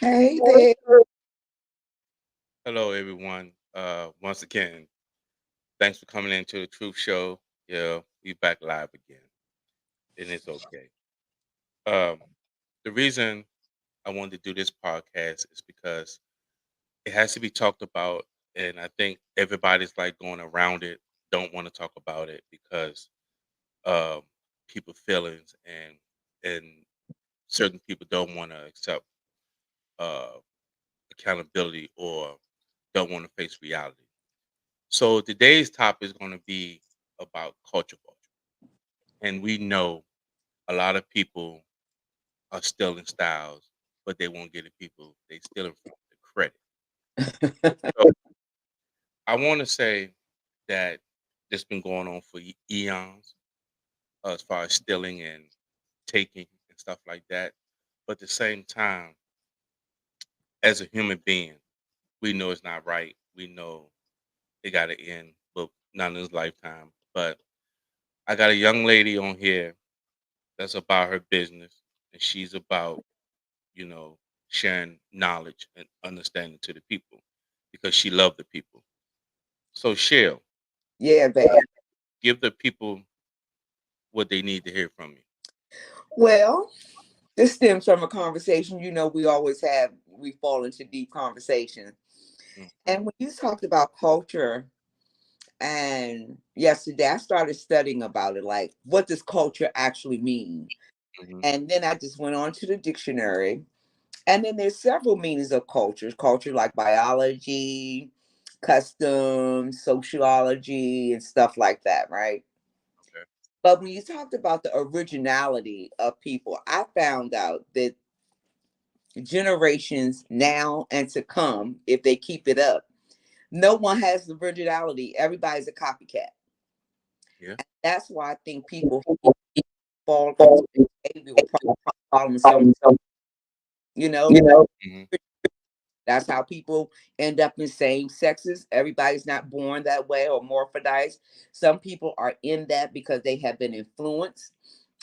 Hey there. Hello, everyone. Once again, thanks for coming into the Truth Show. Yeah, we back live again, and it's okay. Um, the reason I wanted to do this podcast is because it has to be talked about, and I think everybody's like going around it, don't want to talk about it because um, people feelings and certain people don't want to accept uh, accountability or don't want to face reality. So today's topic is going to be about culture vulture. And we know a lot of people are stealing styles, but they won't get the people they stealing from the credit. So I want to say that this been going on for eons as far as stealing and taking and stuff like that. But at the same time, as a human being, we know it's not right. We know it got to end, but not in this lifetime. But I got a young lady on here that's about her business, and she's about you know sharing knowledge and understanding to the people because she loved the people. So Shell, Yeah, babe. give the people what they need to hear from you. Well, this stems from a conversation. We always have, we fall into deep conversation. Mm-hmm, And when you talked about culture, and yesterday I started studying about it, like, what does culture actually mean? hmm And then I just went on to the dictionary. And then there's several meanings of culture. Culture like biology, customs, sociology, and stuff like that, right? okay. But when you talked about the originality of people, I found out that generations now and to come, if they keep it up, no one has the originality. Everybody's a copycat. Yeah. That's why I think people fall into behavioral problems. You know, hmm that's how people end up in same sexes. Everybody's not born that way or morphodized. Some people are in that because they have been influenced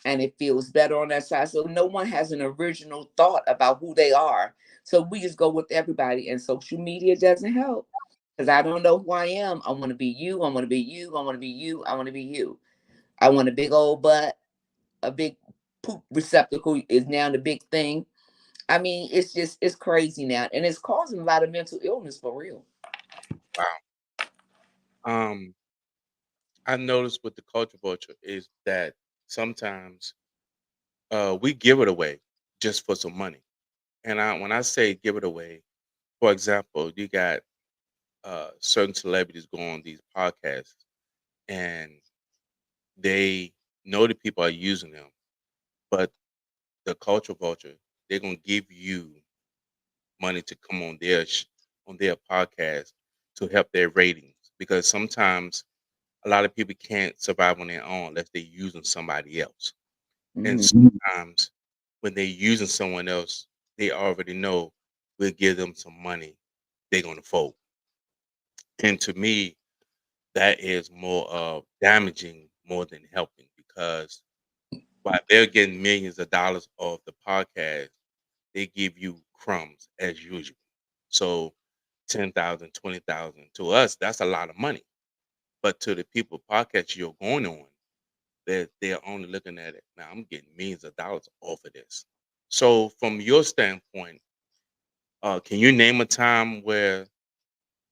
and it feels better on that side. So no one has an original thought about who they are. So we just go with everybody, and social media doesn't help because I don't know who I am. I want to be you. I want to be you. I want to be you. I want to be you. I want a big old butt. A big poop receptacle is now the big thing. I mean, it's crazy now, and it's causing a lot of mental illness for real. Wow. Um, I noticed with the culture vulture is that sometimes we give it away just for some money. And when I say give it away, for example, you got certain celebrities go on these podcasts and they know the people are using them, but the culture vulture, they're gonna give you money to come on on their podcast to help their ratings because sometimes a lot of people can't survive on their own unless they're using somebody else. And Mhm. sometimes when they're using someone else, they already know we'll give them some money, they're gonna fold. And to me, that is more damaging more than helping because while they're getting millions of dollars off the podcast, they give you crumbs as usual. So 10,000, 20,000 to us, that's a lot of money. But to the people podcast you're going on, they're only looking at it. Now I'm getting millions of dollars off of this. So from your standpoint, can you name a time where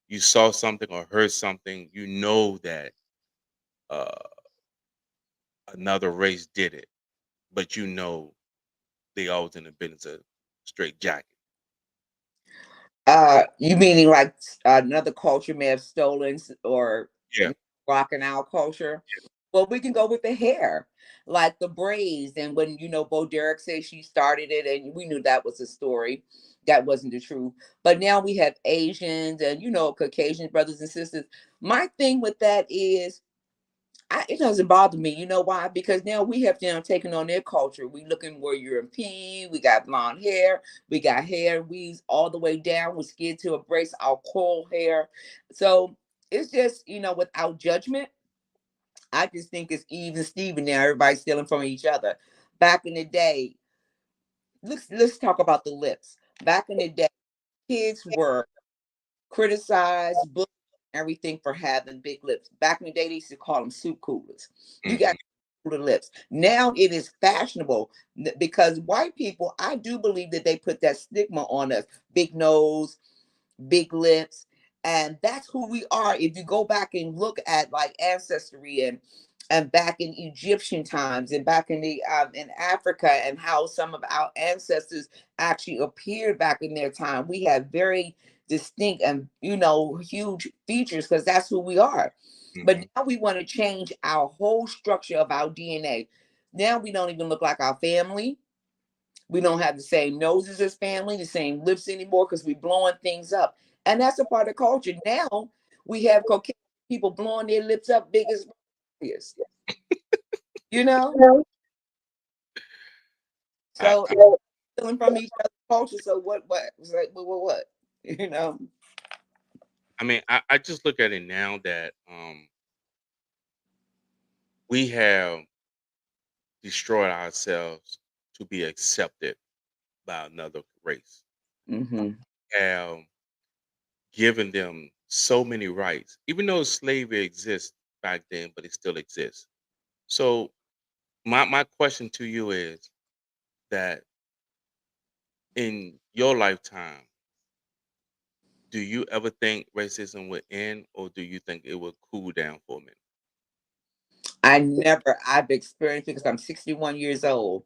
you saw something or heard something, you know that uh, another race did it, but you know they always in the business of straight jacket? You meaning like another culture may have stolen or Yeah. rocking our culture? Well, we can go with the hair, like the braids. And when Bo Derek said she started it, and we knew that was a story, that wasn't the truth. But now we have Asians and Caucasian brothers and sisters. My thing with that is it doesn't bother me. You know why? Because now we have them taken on their culture. We looking more European. We got blonde hair. We got hair weaves all the way down. We're scared to embrace our coral hair. So it's just, without judgment, I just think it's even Steven now. Everybody's stealing from each other. Back in the day, let's talk about the lips. Back in the day, kids were criticized, bullied, everything for having big lips. Back in the day, they used to call them soup coolers. You Hmm. got cooler lips. Now it is fashionable because white people, I do believe that they put that stigma on us: big nose, big lips, and that's who we are. If you go back and look at like ancestry and back in Egyptian times and back in the in Africa, and how some of our ancestors actually appeared back in their time, we have very distinct and huge features because that's who we are. But Hmm. now we want to change our whole structure of our DNA. Now we don't even look like our family. We don't have the same noses as family, the same lips anymore because we're blowing things up. And that's a part of culture. Now we have Caucasian people blowing their lips up big as is, you know? I, So I, stealing from each other's culture. So what? It's like, what? You know? I mean, I just look at it now that we have destroyed ourselves to be accepted by another race. Hmm. Have given them so many rights, even though slavery exists back then, but it still exists. So my question to you is that in your lifetime, do you ever think racism would end, or do you think it would cool down for a minute? I've experienced because I'm 61 years old.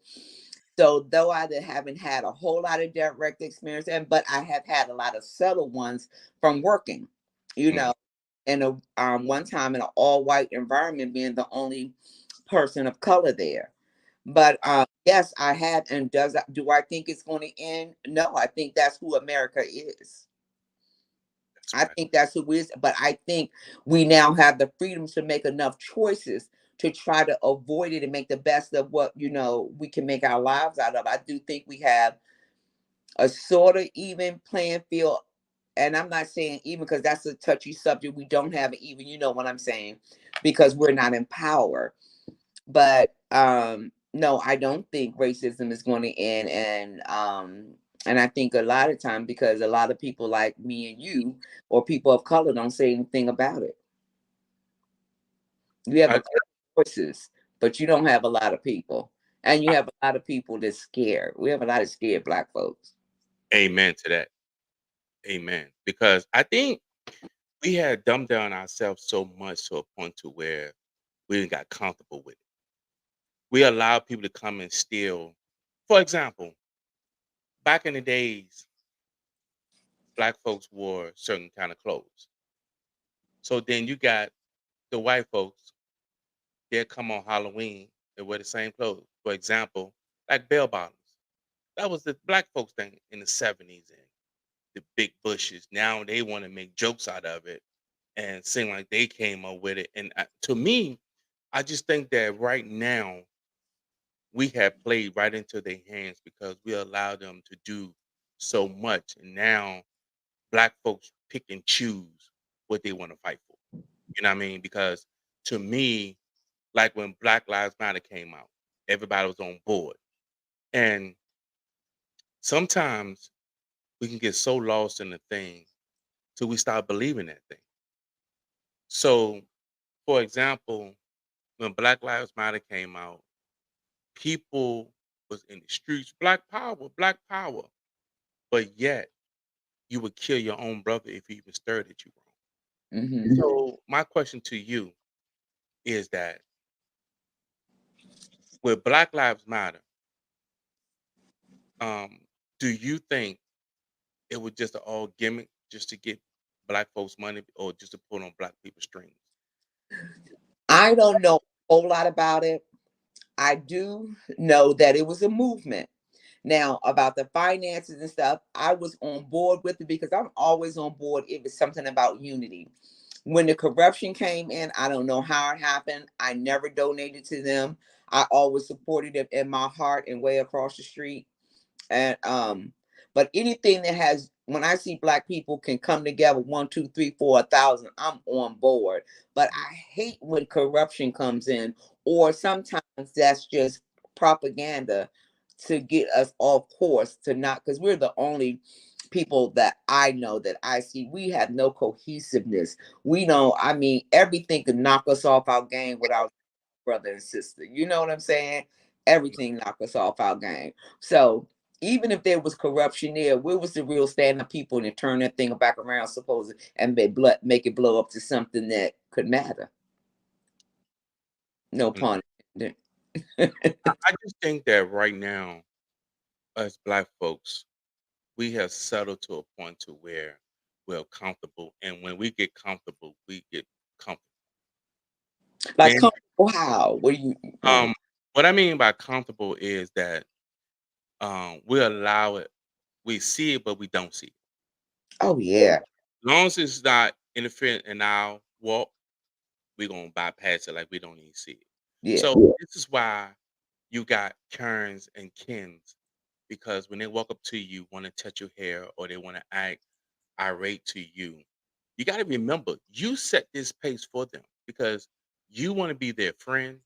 So though haven't had a whole lot of direct experience, but I have had a lot of subtle ones from working, you Mm. know, in a one time in an all white environment, being the only person of color there. But yes, I have, and do I think it's going to end? No, I think that's who America is. That's I right. think that's who is, but I think we now have the freedom to make enough choices to try to avoid it and make the best of what we can make our lives out of. I do think we have a sort of even playing field, and I'm not saying even because that's a touchy subject. We don't have it even, you know what I'm saying, because we're not in power. But no, I don't think racism is going to end, and I think a lot of time because a lot of people like me and you or people of color don't say anything about it. You have a I, couple voices, but you don't have a lot of people, and you have a lot of people that's scared. We have a lot of scared black folks. amen to that. Amen. Because I think we had dumbed down ourselves so much to a point to where we didn't got comfortable with it. We allowed people to come and steal. For example, back in the days, black folks wore certain kind of clothes. So then you got the white folks, they'll come on Halloween and wear the same clothes. For example, like bell bottoms. That was the black folks thing in the 70s and the big bushes. Now they want to make jokes out of it and seem like they came up with it. And to me, I just think that right now we have played right into their hands because we allow them to do so much. And now black folks pick and choose what they want to fight for. You know what I mean? Because to me, like when Black Lives Matter came out, everybody was on board. And sometimes we can get so lost in the thing till we start believing that thing. So, for example, when Black Lives Matter came out, people was in the streets, Black Power. But yet you would kill your own brother if he even stirred at you wrong. Hmm. So my question to you is that with Black Lives Matter, um, do you think it was just an all gimmick just to get black folks money or just to pull on black people's strings? I don't know a whole lot about it. I do know that it was a movement. Now, about the finances and stuff, I was on board with it because I'm always on board if it's something about unity. When the corruption came in, I don't know how it happened. I never donated to them. I always supported them in my heart and way across the street. And but anything that has, when I see black people can come together, one, two, three, four, 1,000, I'm on board. But I hate when corruption comes in, or sometimes that's just propaganda to get us off course to not, because we're the only people that I know that I see. We have no cohesiveness. We know, I mean, everything could knock us off our game without brother and sister. You know what I'm saying? Everything knock us off our game. So even if there was corruption there, where was the real stand up people and turn that thing back around, suppose, and make it blow up to something that could matter? No Mm. pun intended. I just think that right now, as Black folks, we have settled to a point to where we're comfortable, and when we get comfortable, we get comfortable. Like Then, comfortable how? What do you um, what I mean by comfortable is that we allow it, we see it, but we don't see it. oh yeah. As long as it's not interfering in our walk, we're gonna bypass it like we don't even see it. Yeah. So this is why you got Karens and Kens, because when they walk up to you, want to touch your hair or they want to act irate to you, you got to remember you set this pace for them because you want to be their friend.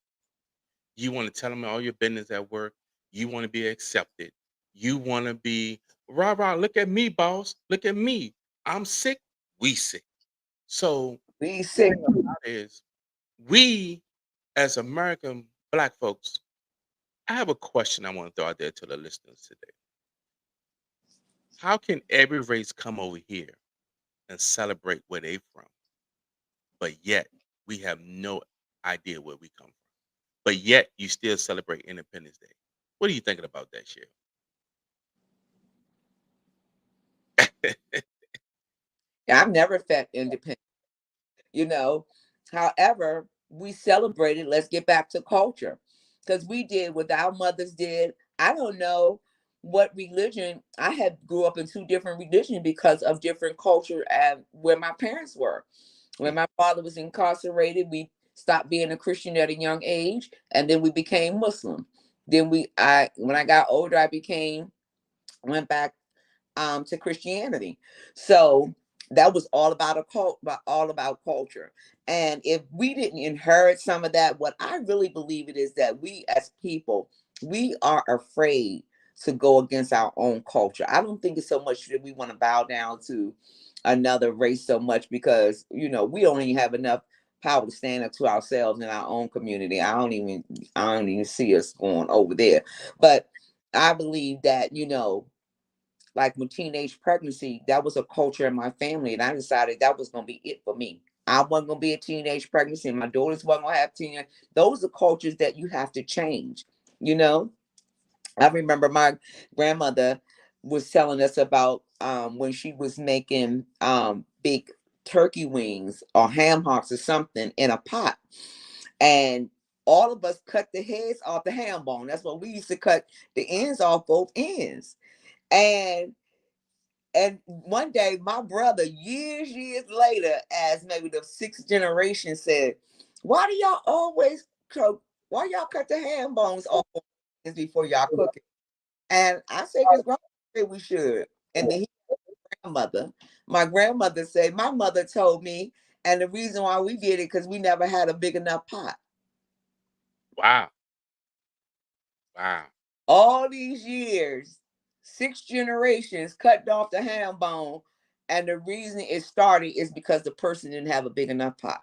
You want to tell them all your business at work. You want to be accepted. You want to be rah rah. Look at me, boss. Look at me. I'm sick. We sick. So We the sick. thing about it is, we as American Black folks, I have a question I want to throw out there to the listeners today. How can every race come over here and celebrate where they from, but yet we have no idea where we come from? But yet you still celebrate Independence Day. What are you thinking about that, shit? I've never felt independent, you know. However, we celebrated, let's get back to culture. Because we did what our mothers did. I don't know what religion I had grew up in two different religions because of different culture and where my parents were. When my father was incarcerated, we stopped being a Christian at a young age, and then we became Muslim. Then I when I got older, I became went back to Christianity. So that was all about all about culture. And if we didn't inherit some of that, what I really believe it is that we as people, we are afraid to go against our own culture. I don't think it's so much that we want to bow down to another race so much because we don't even have enough power to stand up to ourselves in our own community. I don't even see us going over there. But I believe that like with teenage pregnancy, that was a culture in my family, and I decided that was gonna be it for me. I wasn't gonna be a teenage pregnancy, and my daughters wasn't gonna have teenage. Those are cultures that you have to change. You know, I remember my grandmother was telling us about when she was making big turkey wings or ham hocks or something in a pot, and all of us cut the heads off the ham bone. That's what we used to cut the ends off both ends, and one day, my brother, years later, as maybe the sixth generation, said, "Why do y'all always cook? Why y'all cut the ham bones off before y'all cook it?" And I said, "Because grandma said we should." And then grandmother, my grandmother said, "My mother told me, and the reason why we did it because we never had a big enough pot." Wow. Wow. All these years, six generations cutting off the ham bone, and the reason it started is because the person didn't have a big enough pot.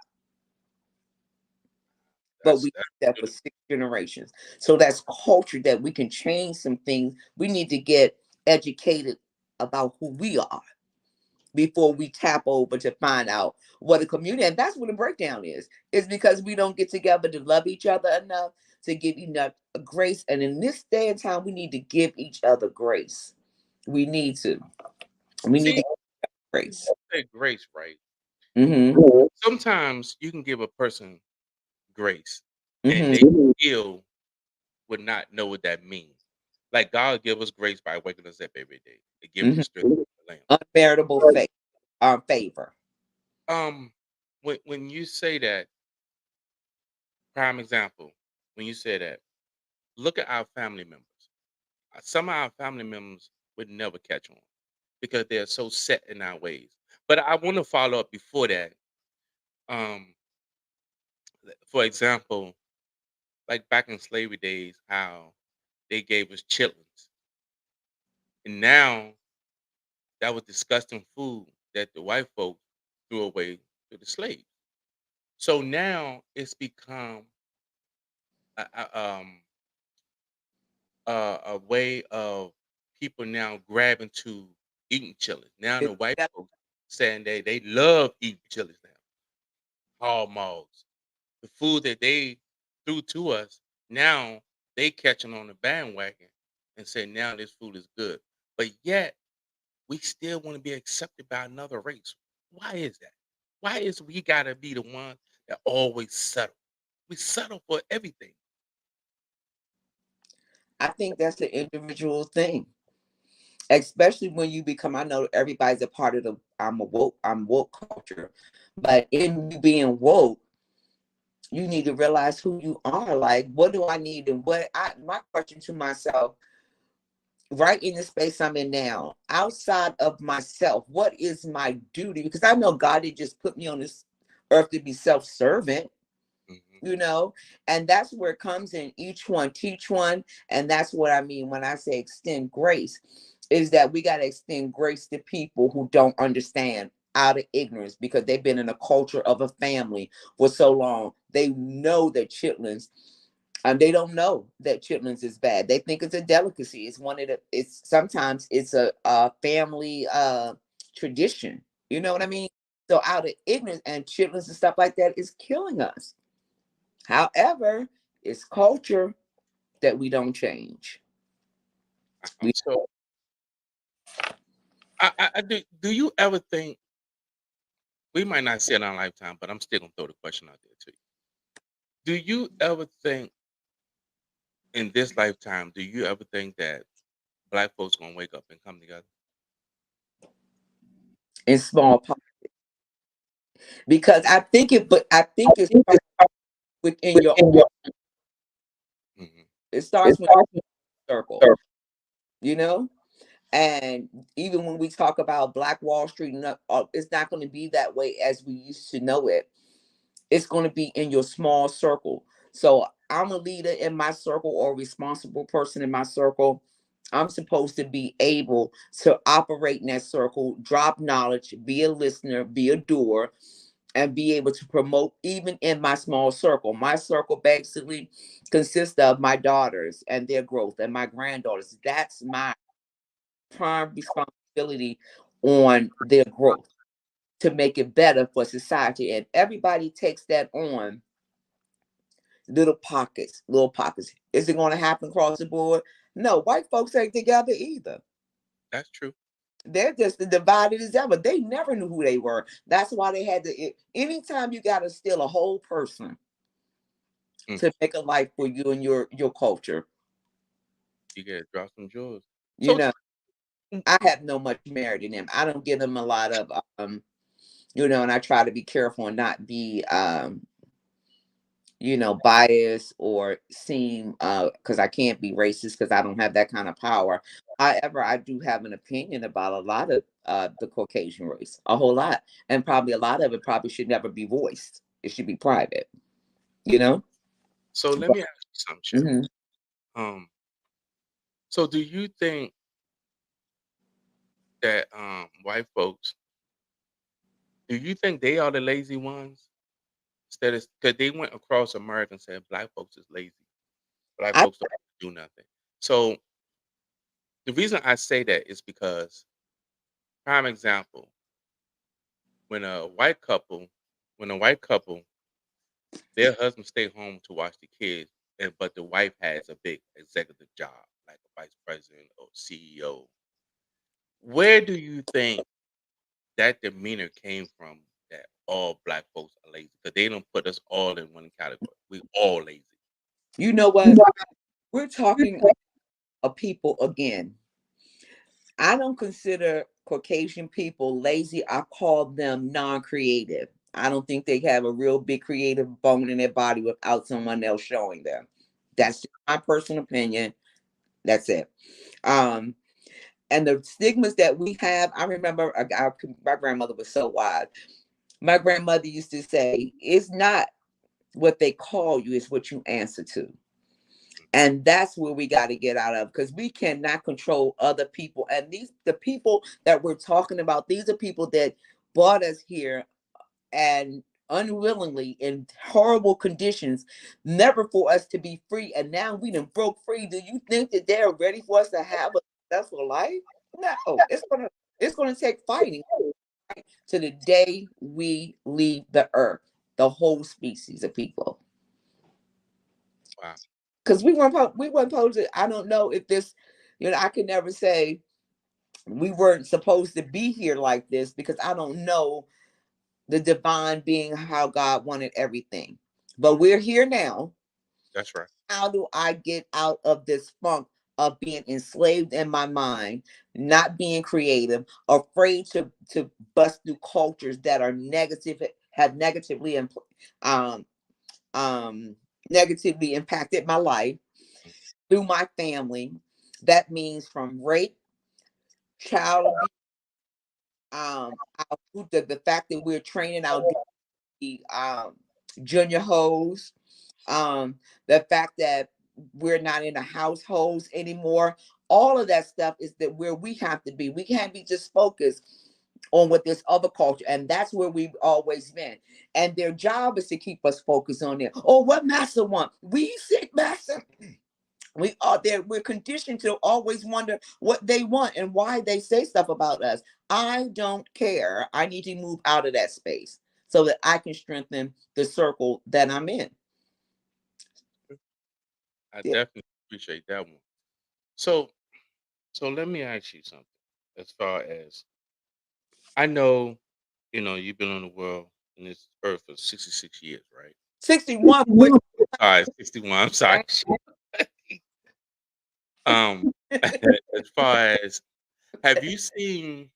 But we That's did that for good. six generations. So that's culture that we can change some things. We need to get educated about who we are before we tap over to find out what a community, and that's what the breakdown is because we don't get together to love each other enough, to give enough grace. And in this day and time, we need to give each other grace. We need to. We need to See, give grace. say grace, right? Mm-hmm. Sometimes you can give a person grace and they Mm-hmm. still would not know what that means. Like God give us grace by waking us up every day. To give us Mm-hmm. the strength of the lamb. Unmeritable faith, favor. Um, when you say that, prime example, when you say that, look at our family members. Some of our family members would never catch on because they're so set in our ways. But I want to follow up before that. Um, for example, like back in slavery days, how they gave us chitlins. And now that was disgusting food that the white folks threw away to the slaves. So now it's become a, a way of people now grabbing to eating chili. Now the white folks saying they love eating chili now. Hog maws, the food that they threw to us, now they catching on the bandwagon and say now this food is good. But yet we still want to be accepted by another race. Why is that? Why is we gotta be the one that always settle? We settle for everything. I think that's an individual thing, especially when you become. I know everybody's a part of the I'm woke culture, but in you being woke, you need to realize who you are. Like, what do I need, and what I my question to myself, right in the space I'm in now, outside of myself, what is my duty? Because I know God did just put me on this earth to be self-servant, Mhm. you know, and that's where it comes in. Each one teach one, and that's what I mean when I say extend grace, is that we got to extend grace to people who don't understand out of ignorance because they've been in a culture of a family for so long. They know that chitlins, they don't know that chitlins is bad. They think it's a delicacy. It's one of the. It's sometimes it's a family tradition. You know what I mean? So out of ignorance, and chitlins and stuff like that is killing us. However, it's culture that we don't change. We So I do you ever think we might not see it in our lifetime, but I'm still gonna throw the question out there to you. Do you ever think in this lifetime, do you ever think that black folks gonna wake up and come together? in small parts because I think it, but I think it starts within your. Mhm. It starts with circle. You know, and even when we talk about Black Wall Street, it's not going to be that way as we used to know it. It's going to be in your small circle. So I'm a leader in my circle or a responsible person in my circle. I'm supposed to be able to operate in that circle, drop knowledge, be a listener, be a doer, and be able to promote even in my small circle. My circle basically consists of my daughters and their growth and my granddaughters. That's my prime responsibility on their growth to make it better for society. And everybody takes that on, little pockets, little pockets. Is it going to happen across the board? No, white folks ain't together either. That's true. They're just as divided as ever. They never knew who they were. That's why they had to. Anytime you got to steal a whole person Mm. to make a life for you and your culture, You gotta drop some jewels. you So know, I have no much merit in them. I don't give them a lot of and I try to be careful and not be biased or seem because I can't be racist because I don't have that kind of power. However, I do have an opinion about a lot of the Caucasian race, a whole lot, and probably a lot of it probably should never be voiced. It should be private, you know. so let But, me ask you something, Chef. mhm. Um, so do you think that white folks, do you think they are the lazy ones? Instead of because they went across America and said black folks is lazy. Black I folks don't do nothing. So the reason I say that is because prime example, when a white couple, when a white couple, their husband stay home to watch the kids, and but the wife has a big executive job, like a vice president or CEO. Where do you think that demeanor came from that all black folks are lazy? Because they don't put us all in one category. We all lazy. You know what? We're talking of people again. I don't consider Caucasian people lazy. I call them non-creative. I don't think they have a real big creative bone in their body without someone else showing them. Mm. That's just my personal opinion. That's it. Um, and the stigmas that we have, I remember my grandmother was so wise. My grandmother used to say, it's not what they call you, it's what you answer to. And that's where we got to get out of, because we cannot control other people. And these the people that we're talking about, these are people that brought us here and unwillingly in horrible conditions, never for us to be free. And now we done broke free. Do you think that they're ready for us to have a successful life? No, it's gonna take fighting to the day we leave the earth, the whole species of people. Wow. Because we weren't supposed to. I don't know if this, I can never say we weren't supposed to be here like this, because I don't know the divine being how God wanted everything. But we're here now. That's right. How do I get out of this funk of being enslaved in my mind, not being creative, afraid to bust through cultures that are negative, have um um negatively impacted my life Mm. through my family. That means from rape, child abuse, the fact that we're training our junior hoes, um, the fact that we're not in the households anymore. All of that stuff is that where we have to be. We can't be just focused on what this other culture, and that's where we've always been. And their job is to keep us focused on it. Oh, what master want? We seek master. We are there. We're conditioned to always wonder what they want and why they say stuff about us. I don't care. I need to move out of that space so that I can strengthen the circle that I'm in. I Yeah. definitely appreciate that one. So, so let me ask you something. As far as I know, you've been on the world in this earth for 66 years, right? 61 boys. All right, 61. I'm sorry. As far as have you seen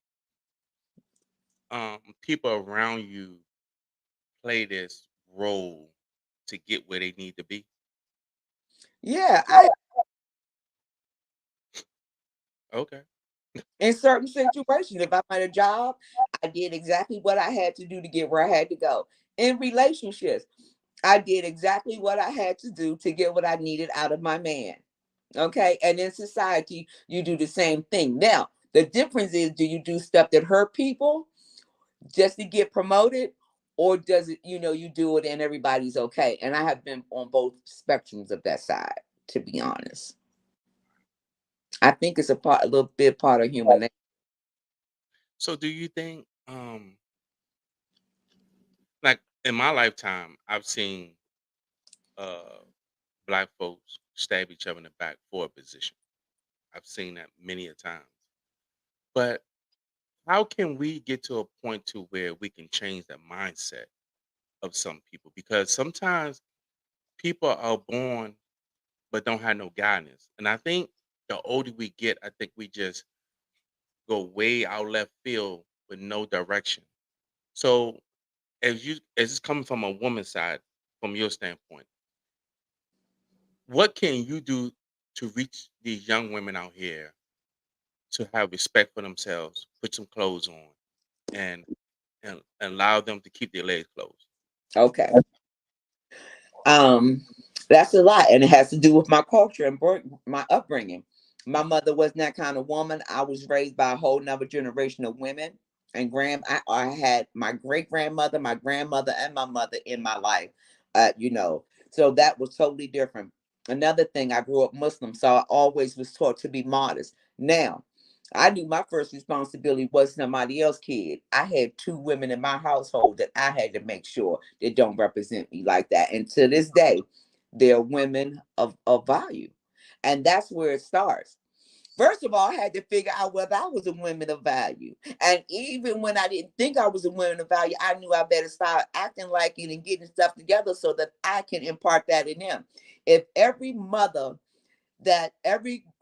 people around you play this role to get where they need to be? Yeah, I Okay. in certain situations, if I'm at a job, I did exactly what I had to do to get where I had to go. In relationships, I did exactly what I had to do to get what I needed out of my man. Okay. And in society, you do the same thing. Now, the difference is, do you do stuff that hurt people just to get promoted? Or does it, you do it and everybody's okay? And I have been on both spectrums of that side, to be honest. I think it's a little bit part of human nature. So do you think like in my lifetime I've seen uh black folks stab each other in the back for a position. I've seen that many a times. But how can we get to a point to where we can change the mindset of some people? Because sometimes people are born but don't have no guidance. And I think the older we get, I think we just go way out left field with no direction. So as it's coming from a woman's side, from your standpoint, what can you do to reach these young women out here to have respect for themselves, put some clothes on, and and allow them to keep their legs closed? Okay. Um, that's a lot, and it has to do with my culture and my upbringing. My mother was that kind of woman. I was raised by a whole nother generation of women, and I had my great grandmother, my grandmother, and my mother in my life. So that was totally different. Another thing, I grew up Muslim, so I always was taught to be modest. Now, I knew my first responsibility was somebody else's kid. I had two women in my household that I had to make sure that don't represent me like that. And to this day, they're women of value. And that's where it starts. First of all, I had to figure out whether I was a woman of value. And even when I didn't think I was a woman of value, I knew I better start acting like it and getting stuff together so that I can impart that in them. If every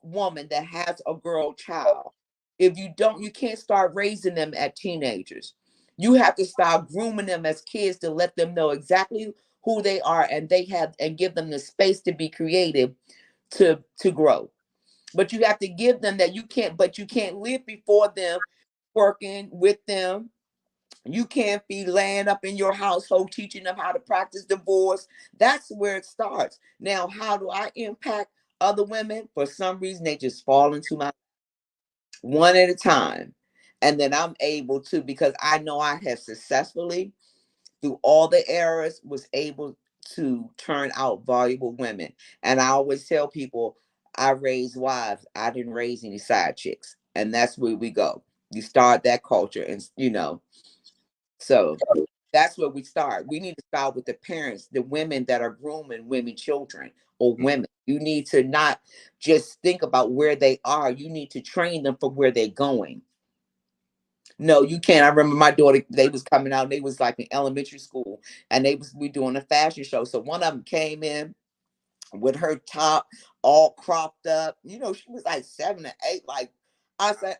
woman that has a girl child, if you don't, you can't start raising them at teenagers. You have to start grooming them as kids to let them know exactly who they are, and give them the space to be creative, to grow. But you have to give them that. You can't live before them, working with them. You can't be laying up in your household teaching them how to practice divorce. That's where it starts. Now, how do I impact? other women, for some reason, they just fall into my one at a time. And then I'm able to, because I know I have successfully, through all the errors, was able to turn out valuable women. And I always tell people, I raised wives. I didn't raise any side chicks. And that's where we go. You start that culture, and so that's where we start. We need to start with the parents, the women that are grooming women, children, or mm. women. You need to not just think about where they are. You need to train them for where they're going. No, you can't. I remember my daughter, they was coming out, they was like in elementary school, and we doing a fashion show. So one of them came in with her top all cropped up. She was like 7 or 8. Like, I said,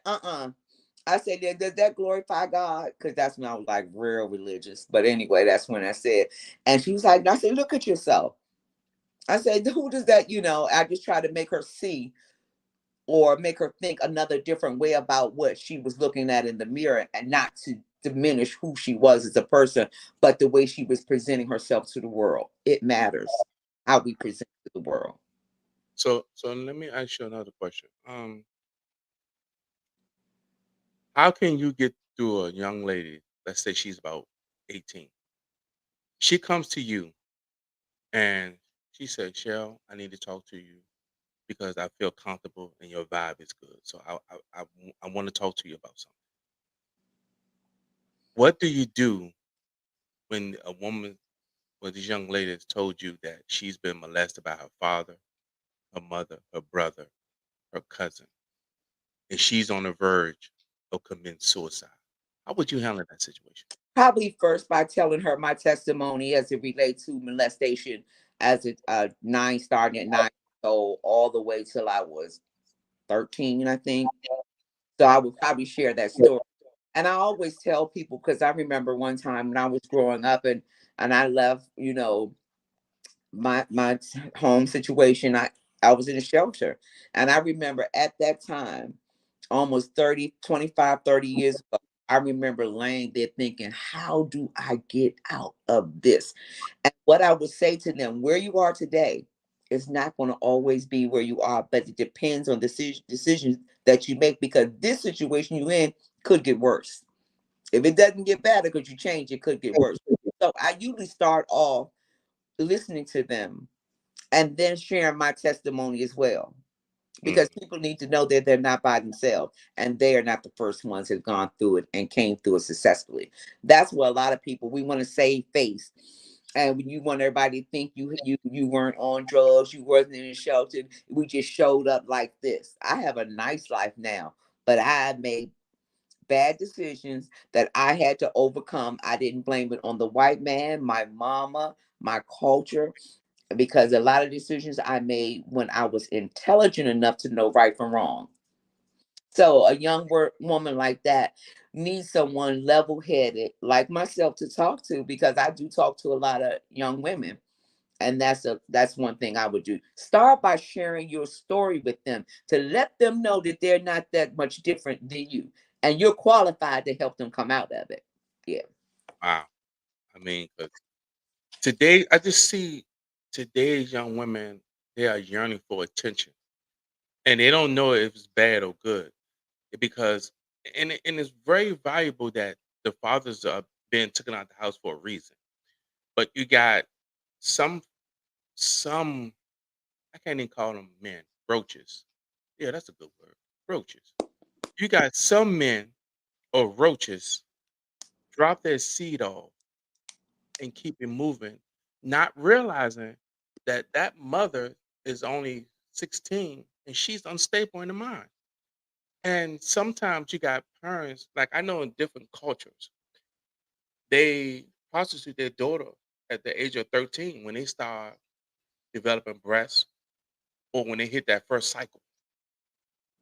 I said, does that glorify God? Because that's when I was like real religious. But anyway, that's when I said, and she was like, I said, look at yourself. I said, who does that, I just try to make her see, or make her think another different way about what she was looking at in the mirror, and not to diminish who she was as a person, but the way she was presenting herself to the world. It matters how we present to the world. So let me ask you another question. How can you get through a young lady, let's say she's about 18. She comes to you and she says, Cheryl, I need to talk to you because I feel comfortable and your vibe is good. So I want to talk to you about something. What do you do when a woman or this young lady has told you that she's been molested by her father, her mother, her brother, her cousin, and she's on the verge of committing suicide? How would you handle that situation? Probably first by telling her my testimony as it relates to molestation, as it nine starting at 9 years old, all the way till I was 13, I think. So I would probably share that story. And I always tell people, because I remember one time when I was growing up, and I left, my home situation. I was in a shelter, and I remember at that time, almost 30, 25, 30 years ago, I remember laying there thinking, how do I get out of this? And what I would say to them, where you are today is not going to always be where you are, but it depends on decisions that you make, because this situation you're in could get worse. If it doesn't get better because you change, it could get worse. So I usually start off listening to them, and then sharing my testimony as well, because Mm. people need to know that they're not by themselves, and they are not the first ones who've gone through it and came through it successfully. That's what a lot of people, we want to save face, and when you want everybody to think you weren't on drugs, you wasn't in a shelter, we just showed up like this. I have a nice life now, but I made bad decisions that I had to overcome. I didn't blame it on the white man, my mama, my culture, because a lot of decisions I made when I was intelligent enough to know right from wrong. So a young woman like that needs someone level-headed like myself to talk to, because I do talk to a lot of young women. And that's one thing I would do. Start by sharing your story with them, to let them know that they're not that much different than you, and you're qualified to help them come out of it. Yeah. Wow. I mean, 'cause today I just see today's young women, they are yearning for attention. And they don't know if it's bad or good. Because and it's very valuable that the fathers are being taken out the house for a reason. But you got some some I can't even call them men, roaches. Yeah, that's a good word. Roaches. You got some men or roaches drop their seed off and keep it moving, not realizing that that mother is only 16 and she's unstable in the mind. And sometimes you got parents, like I know in different cultures, they prostitute their daughter at the age of 13 when they start developing breasts or when they hit that first cycle.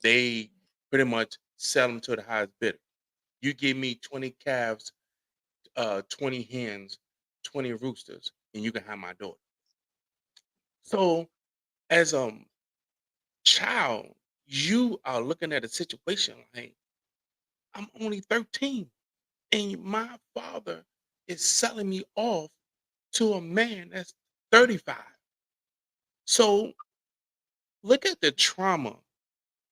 They pretty much sell them to the highest bidder. You give me 20 calves, 20 hens, 20 roosters, and you can have my daughter. So as a child, you are looking at a situation like, I'm only 13 and my father is selling me off to a man that's 35. So Look at the trauma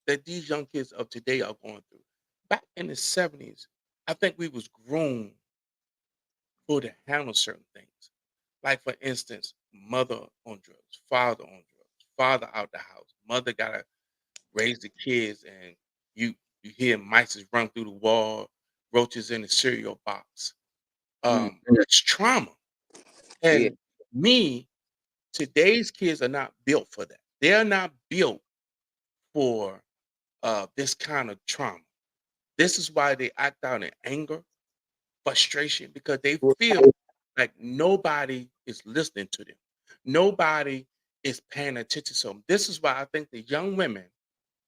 that these young kids of today are going through. Back in the 70s, I think we was groomed for to handle certain things. Like for instance, mother on drugs, father out the house, mother gotta raise the kids, and you you hear mice is run through the wall, roaches in the cereal box. Mm, That's trauma. yeah, And me, today's kids are not built for that. They're not built for this kind of trauma. This is why they act out in anger, frustration, because they feel like nobody is listening to them. Nobody is paying attention to them. This is why I think the young women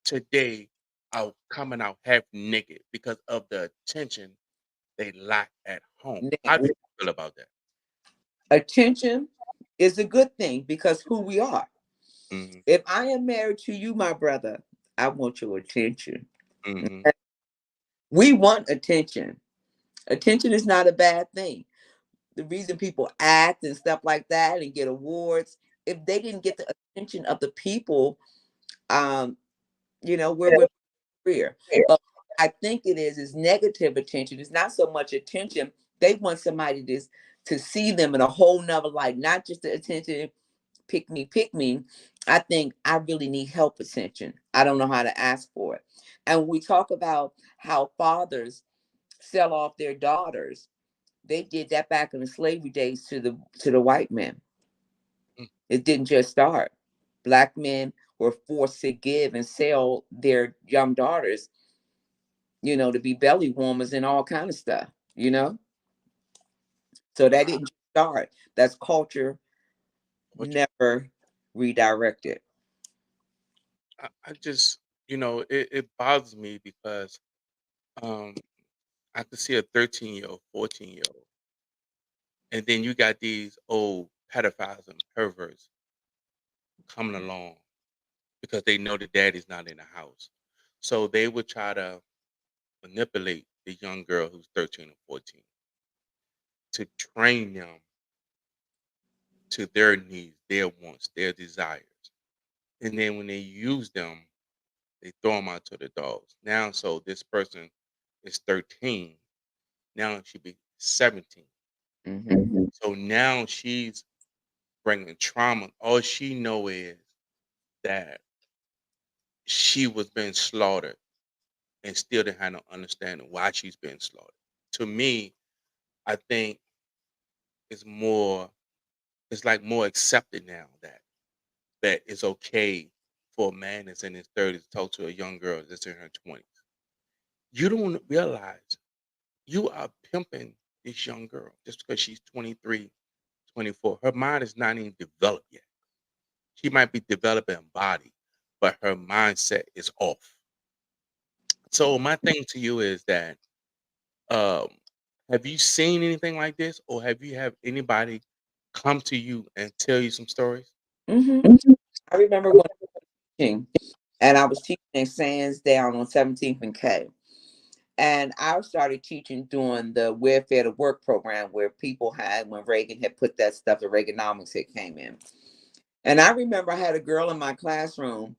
today are coming out half naked because of the attention they lack at home. now, How do you feel about that? attention is a good thing because who we are. Mhm, If I am married to you, my brother, I want your attention. mhm, We want attention. Attention is not a bad thing. The reason people act and stuff like that and get awards, if they didn't get the attention of the people, um, where we're career. But I think it is negative attention. It's not so much attention. They want somebody to see them in a whole nother light, not just the attention, pick me, pick me. I think I really need help attention. I don't know how to ask for it. And when we talk about how fathers sell off their daughters, they did that back in the slavery days to the white men. mm, It didn't just start. Black men were forced to give and sell their young daughters, to be belly warmers and all kind of stuff. So that I, didn't start. That's culture what never redirected. I just, it bothers me because um, I could see a 13-year-old, 14-year-old, and then you got these old pedophiles and perverts coming along because they know the daddy's not in the house. So they would try to manipulate the young girl who's 13 or 14 to train them to their needs, their wants, their desires. And then when they use them, they throw them out to the dogs. Now, so this person is 13. Now she be 17. Hmm. So now she's bringing trauma. All she know is that she was being slaughtered and still didn't have no understanding why she's being slaughtered. To me, I think it's more it's like more accepted now that it's okay for a man that's in his 30s to talk to a young girl that's in her 20s. You don't realize you are pimping this young girl just because she's 23, 24. Her mind is not even developed yet. She might be developing body, but her mindset is off. So my thing to you is that um have you seen anything like this, or have you have anybody come to you and tell you some stories? Hmm. I remember when I was teaching, and I was teaching in Sands down on 17th and K. And I started teaching during the Welfare to Work program where people had, when Reagan had put that stuff, the Reaganomics had came in. And I remember I had a girl in my classroom.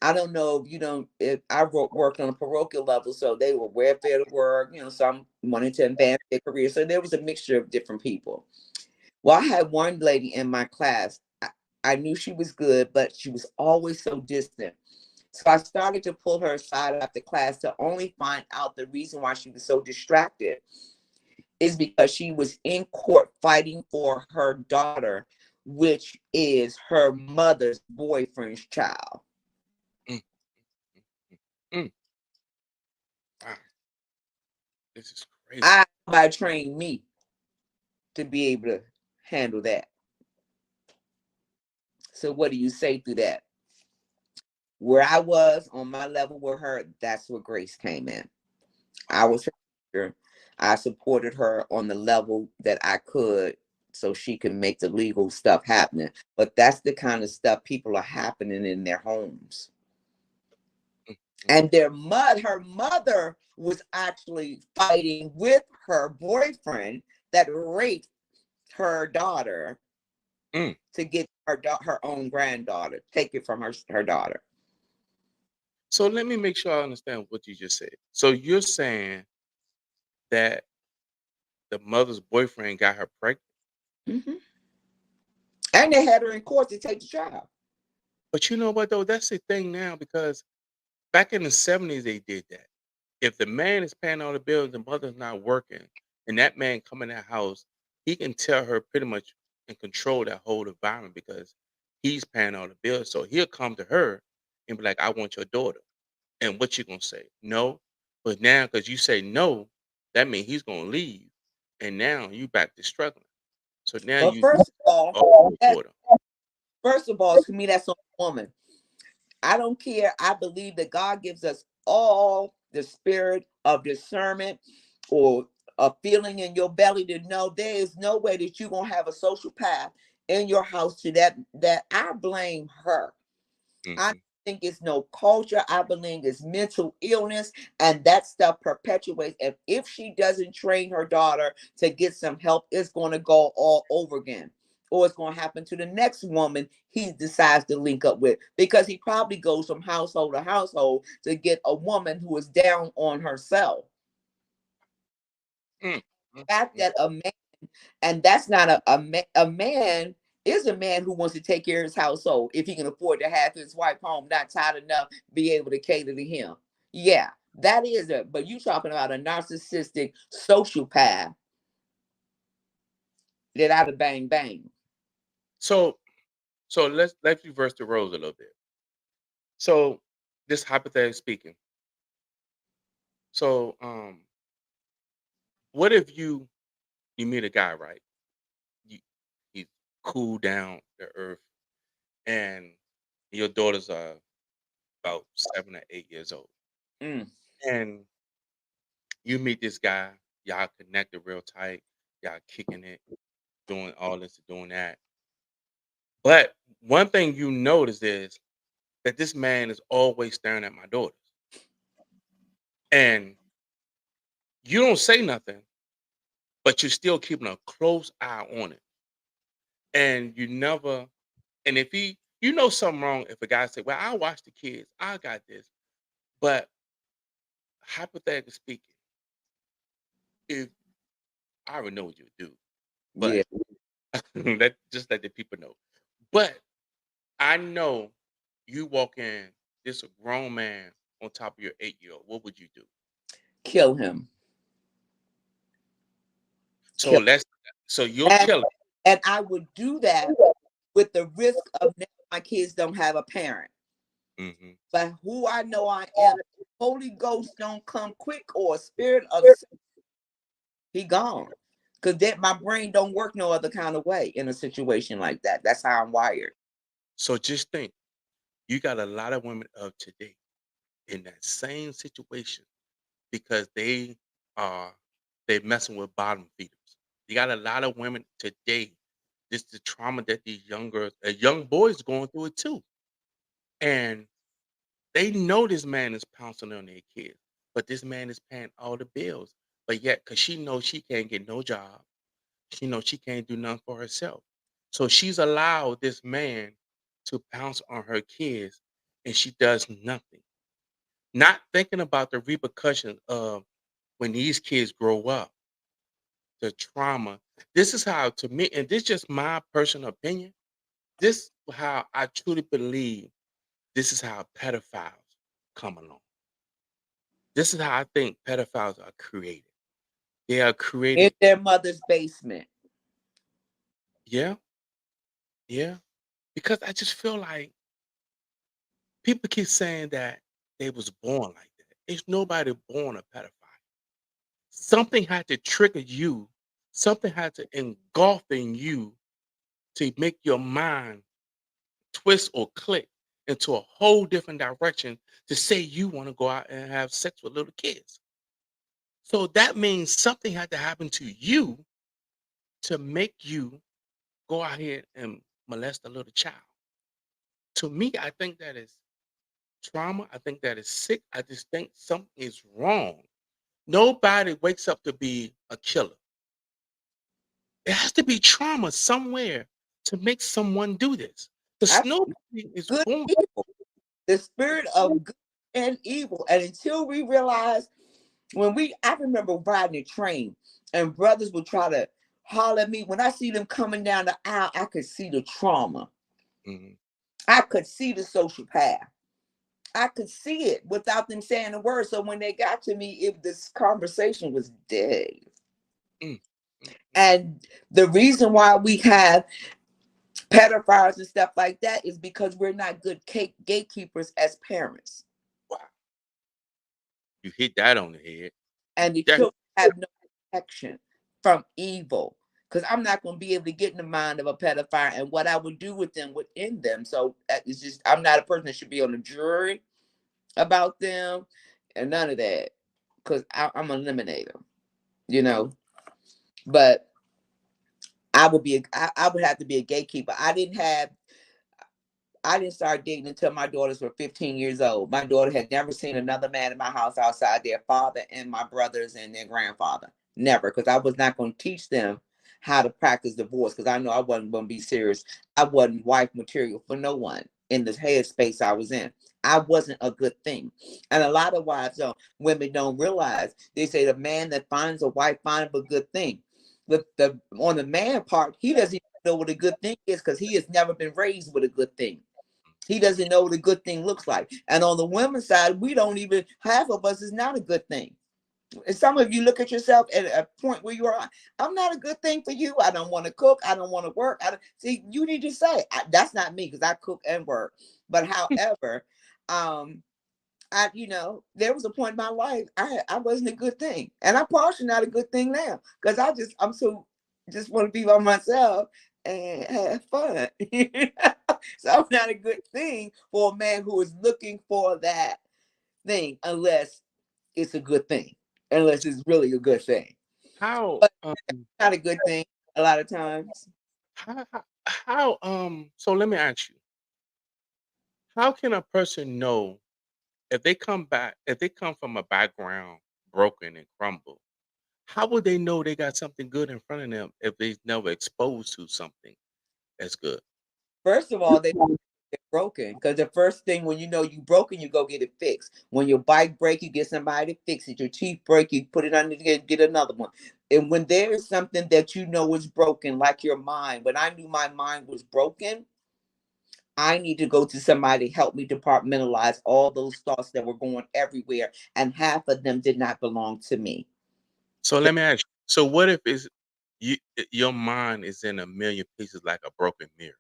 I don't know if you don't, if I worked on a parochial level, so they were welfare to work, some wanted to advance their career. So there was a mixture of different people. Well, I had one lady in my class. I knew she was good, but she was always so distant. So I started to pull her aside after class to only find out the reason why she was so distracted is because she was in court fighting for her daughter, which is her mother's boyfriend's child. Mm, mm, mm. Wow, this is crazy. I trained me to be able to handle that. So what do you say to that? Where I was on my level with her, that's where Grace came in. I Wow. was her teacher. I supported her on the level that I could so she could make the legal stuff happening. But that's the kind of stuff people are happening in their homes. Mm, mm, And her mother was actually fighting with her boyfriend that raped her daughter. Mm. to get her own granddaughter, take it from her daughter. So let me make sure I understand what you just said. So you're saying that the mother's boyfriend got her pregnant, Hmm. And they had her in court to take the child. but you know what though? That's the thing now because back in the '70s they did that. If the man is paying all the bills, the mother's not working, and that man come in that house, he can tell her pretty much and control that whole environment because he's paying all the bills. So he'll come to her and be like, "I want your daughter." And what you gonna say? No. But now, because you say no, that means he's gonna leave, and now you back to struggling. So now Well, you first of all, oh that daughter. first of all, to me, that's a woman. I don't care. I believe that God gives us all the spirit of discernment or a feeling in your belly to know there is no way that you're gonna have a social path in your house to that I blame her. I Hmm. think it's no culture. I believe it's mental illness, and that stuff perpetuates. If she doesn't train her daughter to get some help, it's going to go all over again. Or it's going to happen to the next woman he decides to link up with because he probably goes from household to household to get a woman who is down on herself. Mm, mm, The fact mm. that a man, and that's not a man is a man who wants to take care of his household if he can afford to have his wife home not tired enough be able to cater to him. Yeah, that is it. But you talking about a narcissistic sociopath that out of bang bang. So let's reverse the roles a little bit. So this hypothetically speaking. So what if you meet a guy, right? You He's cool down to earth, and your daughters are about 7 or 8 years old, Mm, and you meet this guy, y'all connected real tight, y'all kicking it, doing all this, doing that. But one thing you notice is that this man is always staring at my daughters, and you don't say nothing, but you're still keeping a close eye on it, and you never. And if you know something wrong, if a guy say, "Well, I watch the kids, I got this," but hypothetically speaking, if I already know what you would do, yeah, but let the people know. But I know you walk in, this a grown man on top of your 8-year-old. What would you do? kill him. So Kill. let's so you'll And kill him. and I would do that with the risk of now my kids don't have a parent. Hmm. But who I know I am, Holy Ghost don't come quick or a spirit of he gone. Cause that my brain don't work no other kind of way in a situation like that. That's how I'm wired. So just think, you got a lot of women of today in that same situation because are they messing with bottom feeders. You got a lot of women today. This the trauma that these young boys going through it too, and they know this man is pouncing on their kids, but this man is paying all the bills. But yet, cause she knows she can't get no job, she knows she can't do nothing for herself, so she's allowed this man to pounce on her kids, and she does nothing, not thinking about the repercussions of when these kids grow up, the trauma. This is how, to me, and this is just my personal opinion. This how I truly believe this is how pedophiles come along. This is how I think pedophiles are created. They are In created, their mother's basement. yeah, yeah. Because I just feel like people keep saying that they was born like that. It's nobody born a pedophile. Something had to trigger you. Something had to engulf in you to make your mind twist or click into a whole different direction to say you want to go out and have sex with little kids. So that means something had to happen to you to make you go out here and molest a little child. To me, I think that is trauma. I think that is sick. I just think something is wrong. Nobody wakes up to be a killer. It has to be trauma somewhere to make someone do this? I Because nobody is good born. evil, the spirit of good and evil. And until we realize I remember riding a train and brothers would try to holler at me. When I see them coming down the aisle, I could see the trauma. Mhm. I could see the social path. I could see it without them saying a word. So when they got to me, if this conversation was dead. Mm, mm, mm. And the reason why we have pedophiles and stuff like that is because we're not good gatekeepers as parents. Wow, you hit that on the head. And the That children have no protection from evil. Because I'm not going to be able to get in the mind of a pedophile and what I would do with them within them. So it's just, I'm not a person that should be on the jury about them and none of that. Because I'm going to eliminate them, you know. But I would have to be a gatekeeper. I didn't start dating until my daughters were 15 years old. My daughter had never seen another man in my house outside their father and my brothers and their grandfather. Never, because I was not going to teach them how to practice divorce because I know I wasn't going to be serious. I wasn't wife material for no one in the headspace I was in. I wasn't a good thing. And a lot of women don't realize. They say the man that finds a wife finds a good thing. The on the man part, he doesn't even know what a good thing is because he has never been raised with a good thing. He doesn't know what a good thing looks like. And on the women's side, we don't even, half of us is not a good thing. And some of you look at yourself at a point where you are, I'm not a good thing for you. I don't want to cook. I don't want to work. See, you need to say, that's not me because I cook and work. But however, um, there was a point in my life I wasn't a good thing. And I'm partially not a good thing now because I'm so just want to be by myself and have fun. So I'm not a good thing for a man who is looking for that thing unless it's a good thing. Unless it's really a good thing. how But it's not a good thing a lot of times. so let me ask you, how can a person know if they come from a background broken and crumbled, how would they know they got something good in front of them if they never exposed to something that's good? First of all, they're broken because the first thing when you know you broken, you go get it fixed. When your bike break, you get somebody to fix it. Your teeth break, you put it under get another one. And when there is something that you know is broken, like your mind, when I knew my mind was broken, I need to go to somebody to help me departmentalize all those thoughts that were going everywhere, and half of them did not belong to me. So let me ask you. So what if your mind is in a million pieces like a broken mirror,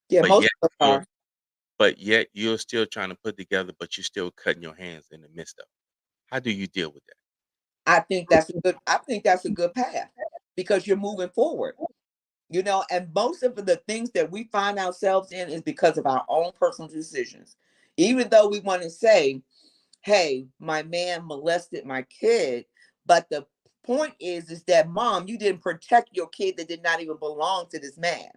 Yeah, but most yet of us you're are. still trying to put together, but you're still cutting your hands in the midst of it. How do you deal with that? I think that's a good path because you're moving forward. And most of the things that we find ourselves in is because of our own personal decisions. Even though we want to say, hey, my man molested my kid, but the point is that mom, you didn't protect your kid that did not even belong to this man.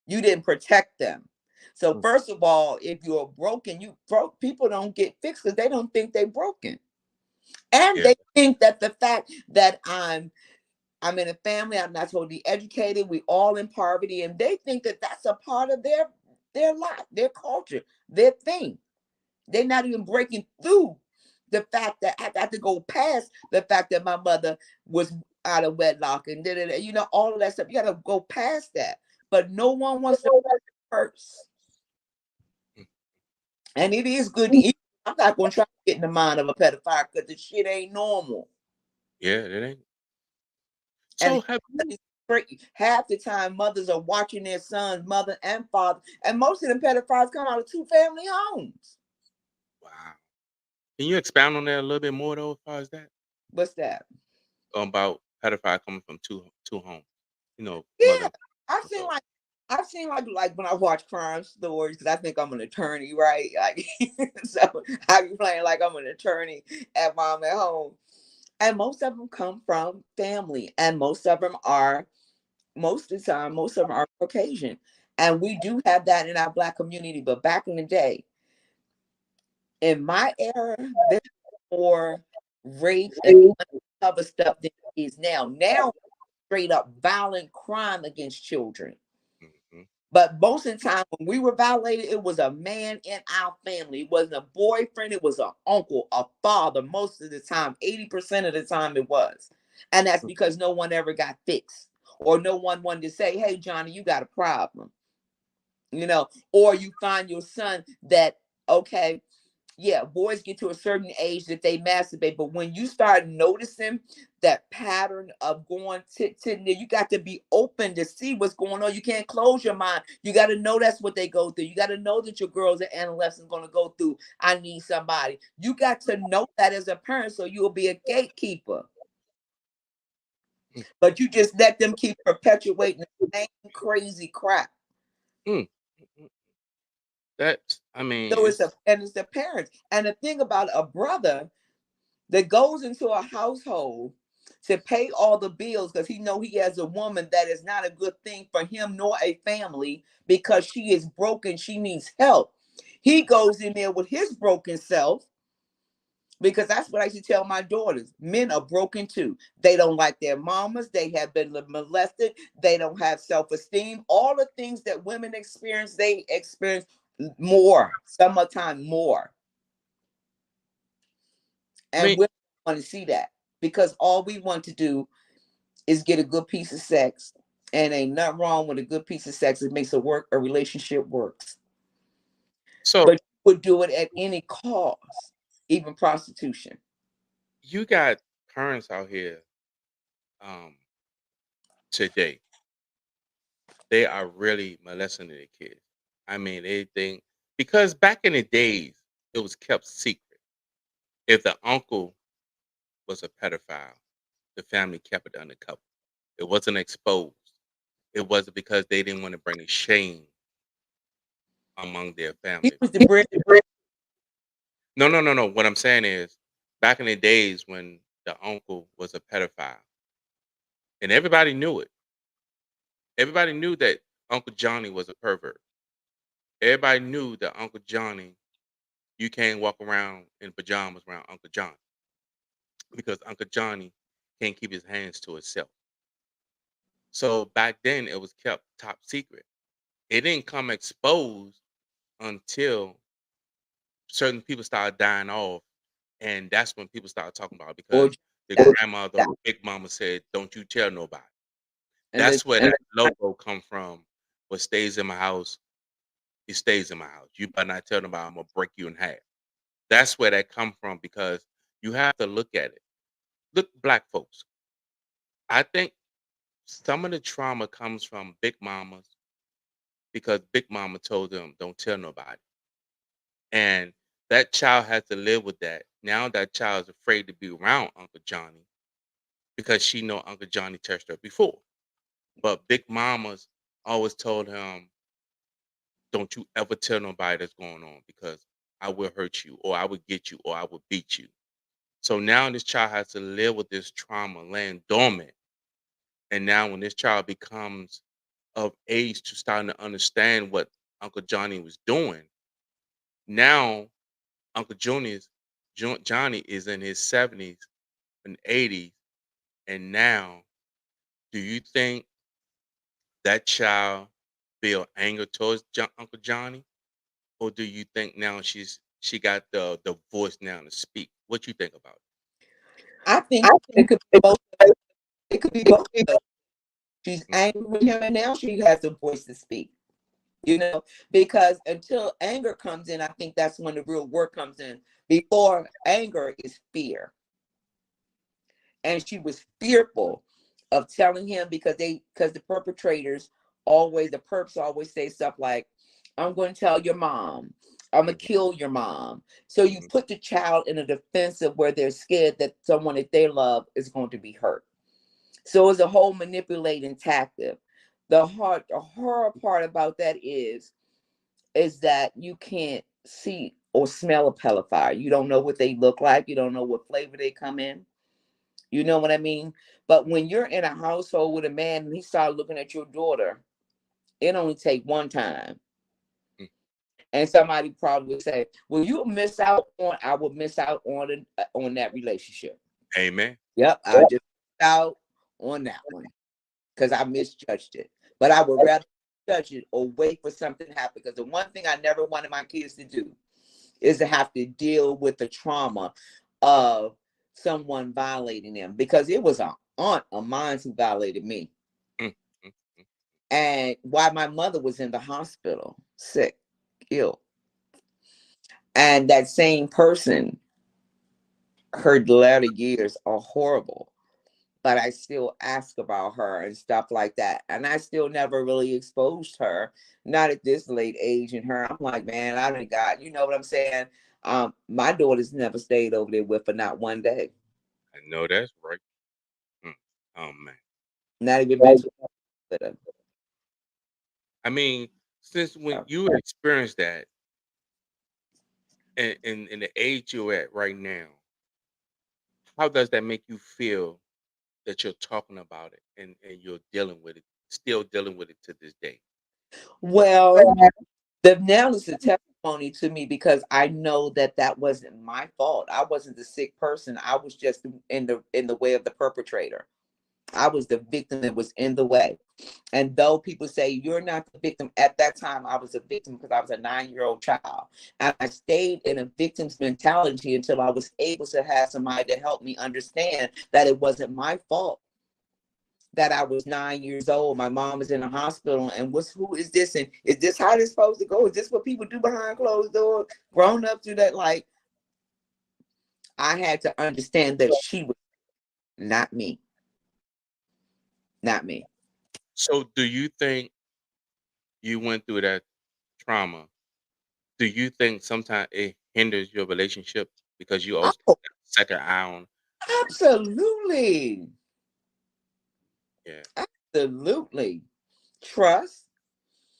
You didn't protect them. So Mm. first of all, if you're broken, you broke, people don't get fixed because they don't think they're broken. And Yeah. they think that the fact that I'm in a family. I'm not totally educated. We all in poverty, and they think that that's a part of their life, their culture, their thing. They're not even breaking through the fact that I got to go past the fact that my mother was out of wedlock and all of that stuff. You got to go past that, but no one wants to first. Mm. And it is good to eat. I'm not going to try to get in the mind of a pedophile because the shit ain't normal. Yeah, it ain't. And So have you it's half the time mothers are watching their sons, mother and father, and most of the pedophiles come out of two-family homes. wow. Can you expound on that a little bit more though, as far as that? What's that? About pedophile coming from two homes. Mother Yeah, and I've father. seen So like I've seen like when I watch crime stories because I think I'm an attorney, right? Like, so I be playing like I'm an attorney at mom at home, and most of them come from family, and most of the time, most of them are Caucasian, and we do have that in our Black community. But back in the day, in my era, there's more rapes and other stuff than it is now. Now, straight up violent crime against children. But most of the time when we were violated, it was a man in our family. It wasn't a boyfriend, it was an uncle, a father. Most of the time, 80% of the time it was. And that's because no one ever got fixed. Or no one wanted to say, hey, Johnny, you got a problem. Or you find your son that, okay, yeah, boys get to a certain age that they masturbate, but when you start noticing that pattern of going to you got to be open to see what's going on. You can't close your mind. You got to know that's what they go through. You got to know that your girls and adolescents going to go through. I need somebody. You got to know that as a parent, so you'll be a gatekeeper. Mm, But you just let them keep perpetuating the same crazy crap. mm, mm. That's, I mean, So it's it's the parents. And the thing about a brother that goes into a household to pay all the bills because he know he has a woman that is not a good thing for him nor a family because she is broken, she needs help. He goes in there with his broken self because that's what I used to tell my daughters. Men are broken too. They don't like their mamas. They have been molested. They don't have self-esteem. All the things that women experience, they experience more, sometimes more. I And mean, women want to see that because all we want to do is get a good piece of sex. And ain't nothing wrong with a good piece of sex. It makes a relationship works. so But you would do it at any cost, even prostitution. you got parents out here um today. They are really molesting their kids. I mean, they think because back in the days it was kept secret. If the uncle was a pedophile, the family kept it undercover. It wasn't exposed. It wasn't because they didn't want to bring shame among their He family. was the bread. No, no, no, no. What I'm saying is, back in the days when the uncle was a pedophile, and everybody knew it. Everybody knew that Uncle Johnny was a pervert. Everybody knew that Uncle Johnny, you can't walk around in pajamas around Uncle Johnny because Uncle Johnny can't keep his hands to himself. So back then, it was kept top secret. It didn't come exposed until certain people started dying off, and that's when people started talking about it Or because the that. grandmother or big mama said, "Don't you tell nobody." And then That's where that logo come from. What stays in my house, it stays in my house. You better not tell nobody. I'm gonna break you in half. That's where that come from because you have to look at it. Look, black folks. I think some of the trauma comes from big mamas because big mama told them don't tell nobody, and that child has to live with that. Now that child is afraid to be around Uncle Johnny because she know Uncle Johnny touched her before. But big mamas always told him, "Don't you ever tell nobody that's going on because I will hurt you, or I will get you, or I will beat you." So now this child has to live with this trauma laying dormant. And now when this child becomes of age to starting to understand what Uncle Johnny was doing, now Uncle Johnny is in his 70s and 80s. And now, do you think that child feel anger towards Uncle Johnny? Or do you think now she got the voice now to speak? What you think about I think it could be both. It could be both. She's it? angry with him, and now she has a voice to speak. Because until anger comes in, I think that's when the real work comes in. Before anger is fear, and she was fearful of telling him because the perpetrators always the perps always say stuff like, I'm going to tell your mom, I'm gonna Mhm, kill your mom. So you mhm, put the child in a defensive where they're scared that someone that they love is going to be hurt. So it's a whole manipulating tactic. The horror part about that is that you can't see or smell a pedophile. You don't know what they look like. You don't know what flavor they come in. You know what I mean? But when you're in a household with a man and he started looking at your daughter, it only take one time. mm. And somebody probably would say, "Well, you miss out on. I would miss out on that relationship." Amen. Yep, I just missed out on that one because I misjudged it. But I would rather judge it or wait for something to happen. Because the one thing I never wanted my kids to do is to have to deal with the trauma of someone violating them, because it was an aunt of mine who violated me. mm, mm, mm. And while my mother was in the hospital, sick, ill, and that same person, her latter years are horrible, but I still ask about her and stuff like that. And I still never really exposed her, not at this late age in her. I'm like, man, I done got, you know what I'm saying? My daughters never stayed over there with her, not one day. I know that's right. Mm. Oh man. Not even been to with her. I mean, since when So, you experienced that, and in the age you're at right now, how does that make you feel that you're talking about it and you're dealing with it, still dealing with it to this day? well, the now is a testimony to me, because I know that that wasn't my fault. I wasn't the sick person. I was just in the way of the perpetrator. I was the victim that was in the way. And though people say you're not the victim, at that time I was a victim because I was a 9-year-old child. And I stayed in a victim's mentality until I was able to have somebody to help me understand that it wasn't my fault that I was 9 years old. My mom was in the hospital, and who is this? And is this how this supposed to go? Is this what people do behind closed doors? Grown up to that, like, I had to understand that she was not me, not me. So, do you think you went through that trauma? Do you think sometimes it hinders your relationship because you also Oh, got a second eye on? absolutely. Yeah. Absolutely. Trust.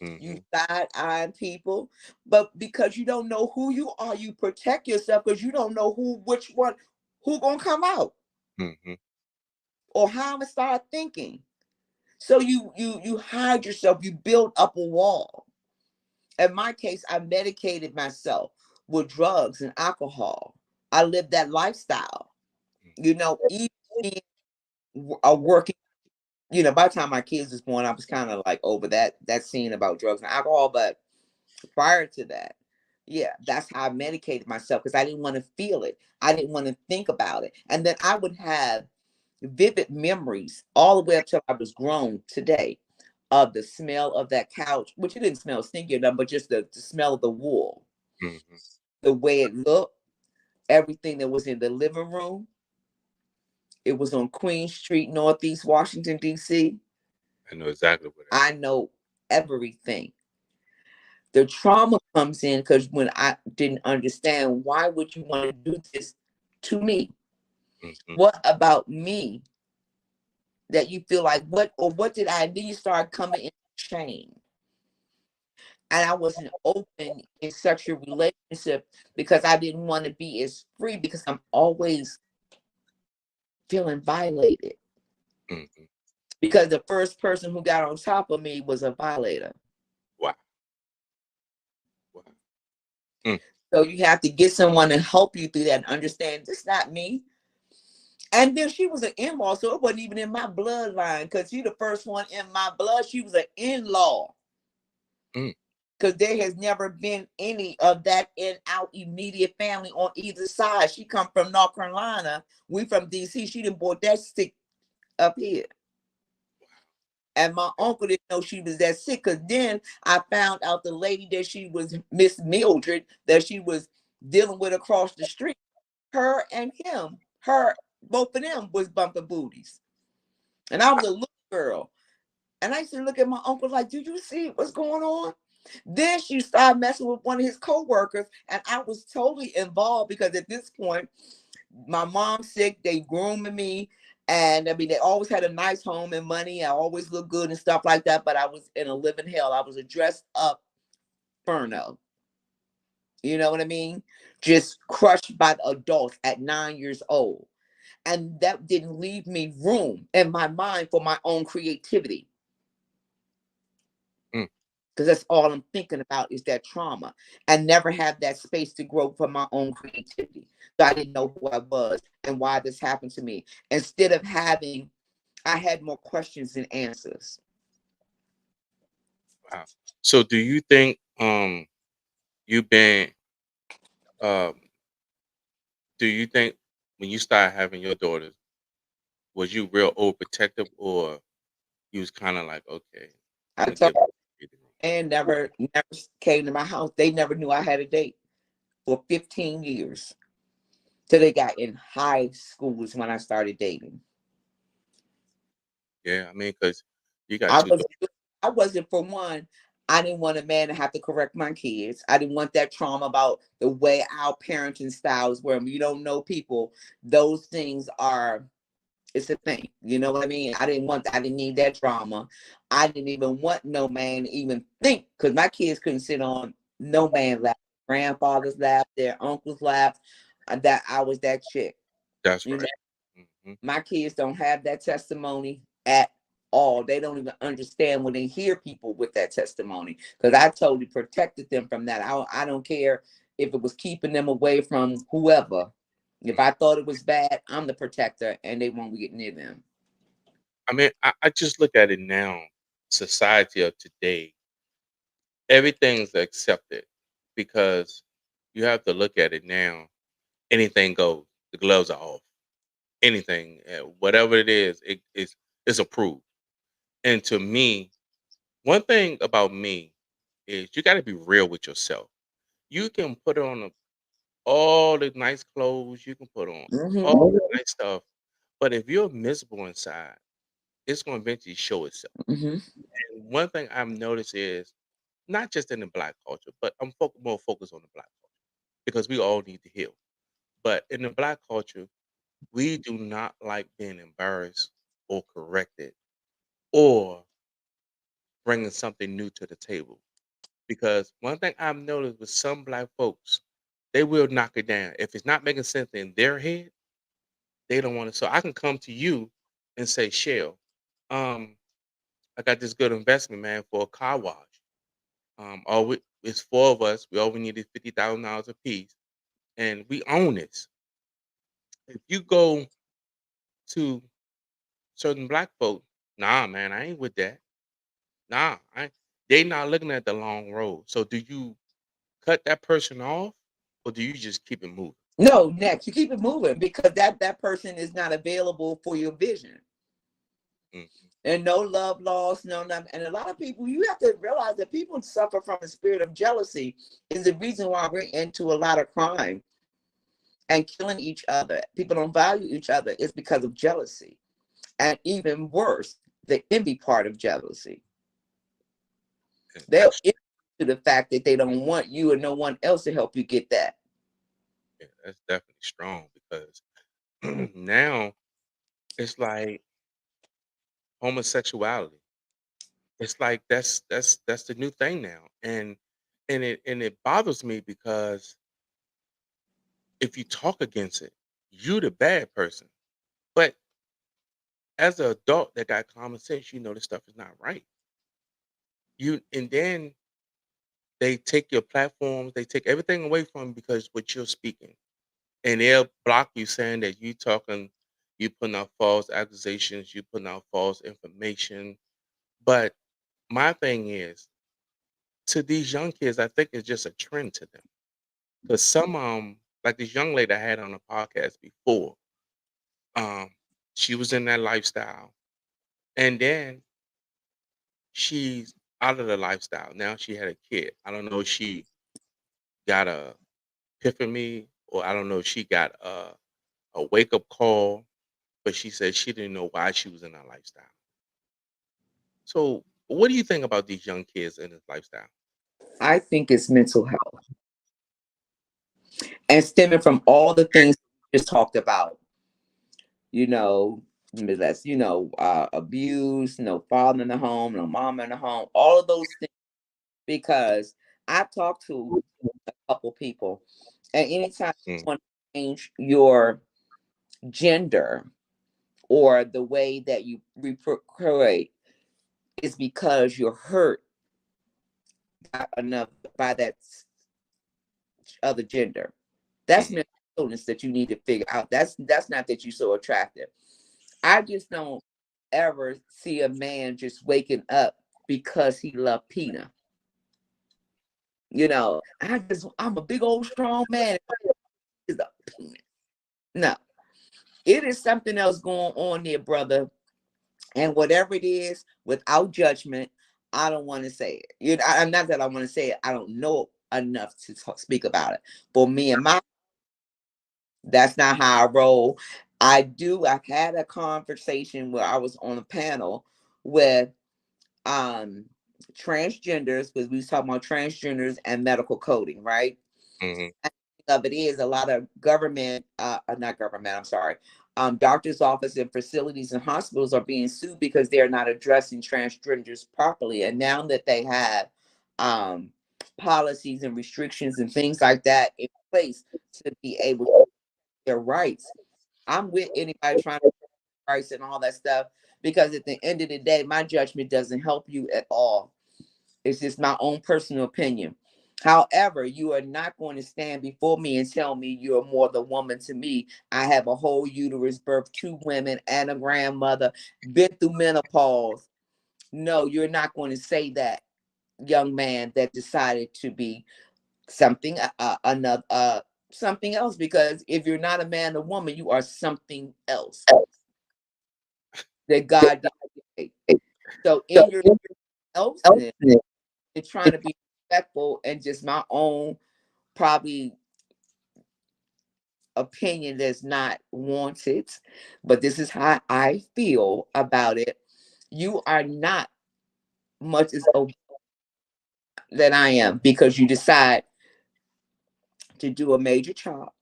You Mm-hmm. side eye people, but because you don't know who you are, you protect yourself because you don't know which one, who gonna come out Mm-hmm. or how I'm gonna start thinking. So you hide yourself. You build up a wall. In my case, I medicated myself with drugs and alcohol. I lived that lifestyle. Even being a working. By the time my kids was born, I was kind of like over that scene about drugs and alcohol. But prior to that, yeah, that's how I medicated myself, because I didn't want to feel it. I didn't want to think about it. And then I would have vivid memories all the way up till I was grown today of the smell of that couch, which it didn't smell stinky enough, but just the smell of the wool, Mm-hmm. the way it looked, everything that was in the living room. It was on Queen Street, Northeast Washington, D.C. I know exactly what I know everything. The trauma comes in because when I didn't understand, why would you want to do this to me? that. Mm-hmm. What about me that you feel like, what did I? Then you start coming in shame. And I wasn't open in sexual relationship because I didn't want to be as free, because I'm always feeling violated, Mm-hmm. because the first person who got on top of me was a violator. Wow. Wow. Mm. So you have to get someone to help you through that and understand this not me. And then she was an in-law, so it wasn't even in my bloodline, because she the first one in my blood. She was an in-law, Mm. because there has never been any of that in our immediate family on either side. She come from North Carolina. We from DC. She didn't bought that sick up here. And my uncle didn't know she was that sick, because then I found out the lady that she was, Miss Mildred, that she was dealing with across the street. Her and him, both of them was bumping booties. And I was a little girl. And I used to look at my uncle like, do you see what's going on? Then she started messing with one of his co-workers, and I was totally involved, because at this point, my mom's sick, they grooming me, and I mean, they always had a nice home and money. I always looked good and stuff like that, but I was in a living hell. I was a dressed up Furno. You know what I mean? Just crushed by the adults at 9 years old. And that didn't leave me room in my mind for my own creativity, Mm. because that's all I'm thinking about is that trauma, and never have that space to grow for my own creativity. So I didn't know who I was and why this happened to me. Instead of I had more questions than answers. Wow. So do you think you've been um do you think when you started having your daughters, was you real overprotective or you was kind of like, okay, I'm I gonna told give them breathing room? and never came to my house. They never knew I had a date for 15 years. Till they got in high school is when I started dating. Yeah, I mean, because you got I two was daughters. I wasn't for one. I didn't want a man to have to correct my kids. I didn't want that trauma about the way our parenting styles were. When you don't know people, those things are it's a thing. You know what I mean? I didn't need that drama. I didn't even want no man to even think because my kids couldn't sit on no man lap, grandfather's lap, their uncle's lap. That I was that chick. That's You know, right. Hmm. my kids don't have that testimony at all. They don't even understand when they hear people with that testimony because I totally protected them from that. I don't care if it was keeping them away from whoever. If I thought it was bad, I'm the protector and they won't get near them. I mean, I just look at it now, society of today, everything's accepted because you have to look at it now. Anything goes. The gloves are off. Anything, whatever it is, it's approved. And to me, one thing about me is you got to be real with yourself. You can put on all the nice clothes, you can put on Hmm. all the nice stuff, but if you're miserable inside, it's going to eventually show itself. Hmm. And one thing I've noticed is not just in the black culture, but I'm more focused on the black culture because we all need to heal. But in the black culture, we do not like being embarrassed or corrected or bringing something new to the table. Because one thing I've noticed with some black folks, they will knock it down. If it's not making sense in their head, they don't want to. So I can come to you and say, Shell, um, I got this good investment, man, for a car wash. It's four of us. We only needed $50,000 a piece, and we own this. If you go to certain black folk, nah, man, I ain't with that. Nah, they not looking at the long road. So do you cut that person off, or do you just keep it moving? No, next you keep it moving because that person is not available for your vision. Mm, And no love lost, no nothing. And a lot of people, you have to realize that people suffer from the spirit of jealousy. Is the reason why we're into a lot of crime and killing each other. People don't value each other is because of jealousy. And even worse, the envy part of jealousy. yeah, They'll envy to the fact that they don't want you and no one else to help you get that. that's definitely strong because now it's like homosexuality. It's like that's the new thing now, and it bothers me because if you talk against it, you the bad person. But as an adult that got common sense, you know this stuff is not right. You and then they take your platforms, they take everything away from you because what you're speaking. And they'll block you saying that you talking, you putting out false accusations, you putting out false information. But my thing is, to these young kids, I think it's just a trend to them. Because some like this young lady I had on a podcast before, um, she was in that lifestyle. And then she's out of the lifestyle. Now she had a kid. I don't know if she got a epiphany or I don't know if she got a wake up call, but she said she didn't know why she was in that lifestyle. So, what do you think about these young kids in this lifestyle? I think it's mental health and stemming from all the things we just talked about, you know, that's, abuse, no father in the home, no mom in the home, all of those things. Because I've talked to a couple people, and anytime you Mm, want to change your gender or the way that you reproduce, is because you're hurt by that other gender. That's mhm. mental illness that you need to figure out. That's not that you're so attractive. I just don't ever see a man just waking up. because he loved Peter. I'm a big old strong man. Is a penis. No, it is something else going on there, brother. And whatever it is, without judgment, I don't want to say it. I'm not that I want to say it. I don't know enough to speak about it. For me and my, that's not how I roll. I've had a conversation where I was on a panel with um transgenders, because we was talking about transgenders and medical coding, right? Hmm. Of it is a lot of government, not government, I'm sorry, doctors' office and facilities and hospitals are being sued because they're not addressing transgenders properly. And now that they have um, policies and restrictions and things like that in place to be able to get their rights, I'm with anybody trying to get rights and all that stuff, because at the end of the day, my judgment doesn't help you at all. It's just my own personal opinion. However, you are not going to stand before me and tell me you're more the woman to me. I have a whole uterus, birth, two women, and a grandmother, been through menopause. No, you're not going to say that, young man that decided to be something another something else. Because if you're not a man or woman, you are something else that God did create. So in your elseness, and trying to be respectful and just my own probably opinion that's not wanted, but this is how I feel about it. You are not much as obedient than I am, because you decide to do a major chop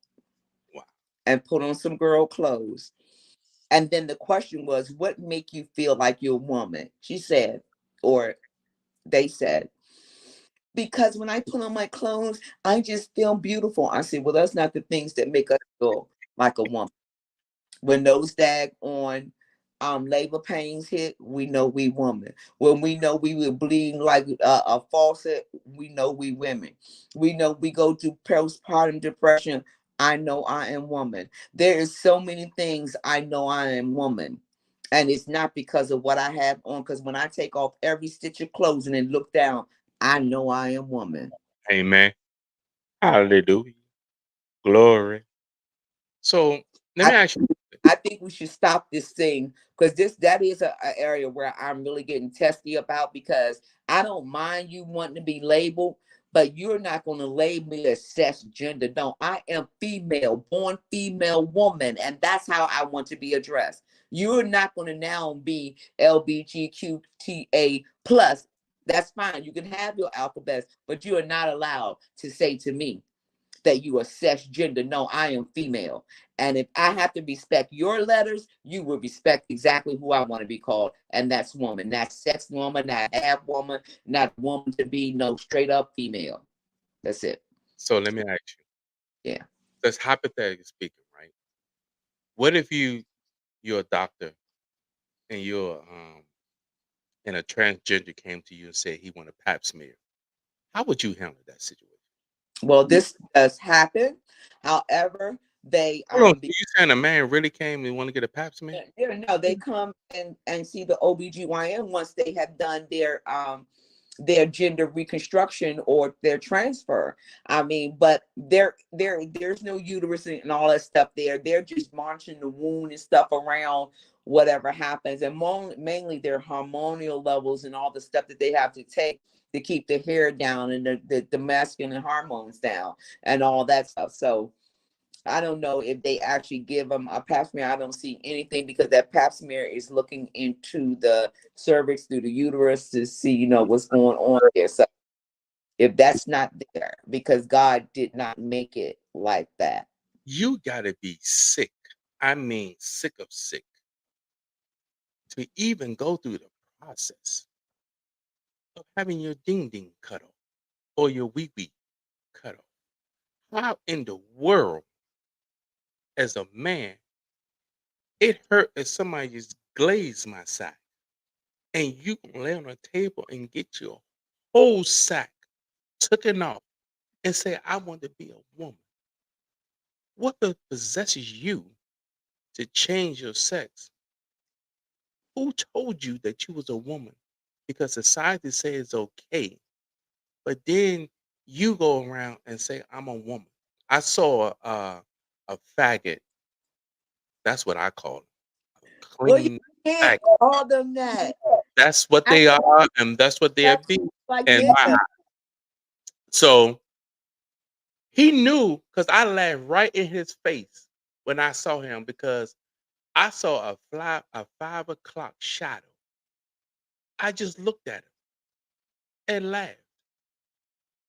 Wow. and put on some girl clothes. And then the question was, what make you feel like you're a woman? She said, or they said, because when I put on my clothes, I just feel beautiful. I said, well, that's not the things that make us feel like a woman. When those on labor pains hit, we know we woman. When we know we were bleeding like a faucet, we know we women. We know we go through postpartum depression. I know I am woman. There is so many things I know I am woman. And it's not because of what I have on, because when I take off every stitch of clothing and look down, I know I am woman. Amen. Hallelujah. Glory. So let I me ask you. I think we should stop this thing, because that is a area where I'm really getting testy about, because I don't mind you wanting to be labeled, but you're not going to label me as sex gender. No, I am female, born female woman, and that's how I want to be addressed. You're not going to now be LBGQTA plus. That's fine. You can have your alphabets, but you are not allowed to say to me that you are sex gender. No, I am female. And if I have to respect your letters, you will respect exactly who I want to be called. And that's woman, not sex woman, not half woman, not woman to be, no, straight up female. That's it. So let me ask you. Yeah. That's hypothetically speaking, right? What if you're a doctor and a transgender came to you and said he want a pap smear? How would you handle that situation? Well, this does happen. However, they Hold on. So you saying a man really came and want to get a pap smear? yeah, no, they come and see the OBGYN once they have done their gender reconstruction or their transfer. I mean, but there's no uterus and all that stuff there. They're just marching the wound and stuff around whatever happens, and mainly their hormonal levels and all the stuff that they have to take to keep the hair down and the masculine hormones down and all that stuff. So I don't know if they actually give them a pap smear. I don't see anything, because that pap smear is looking into the cervix through the uterus to see, what's going on there. So if that's not there, because God did not make it like that. You gotta be sick. I mean, sick of sick to even go through the process of having your ding ding cut off or your wee wee cut off. How in the world, as a man, it hurt if somebody just glazed my sack and you can lay on a table and get your whole sack taken off and say, I want to be a woman. Possesses you to change your sex? Who told you that you was a woman because society says it's okay, but then you go around and say I'm a woman. I saw a faggot. That's what I call them. A Well, you clean can't faggot. call them that. That's what I they are, and that's what they're that's being. like, And yeah, so he knew because I laughed right in his face when I saw him because I saw a 5 o'clock shadow. I just looked at him and laughed.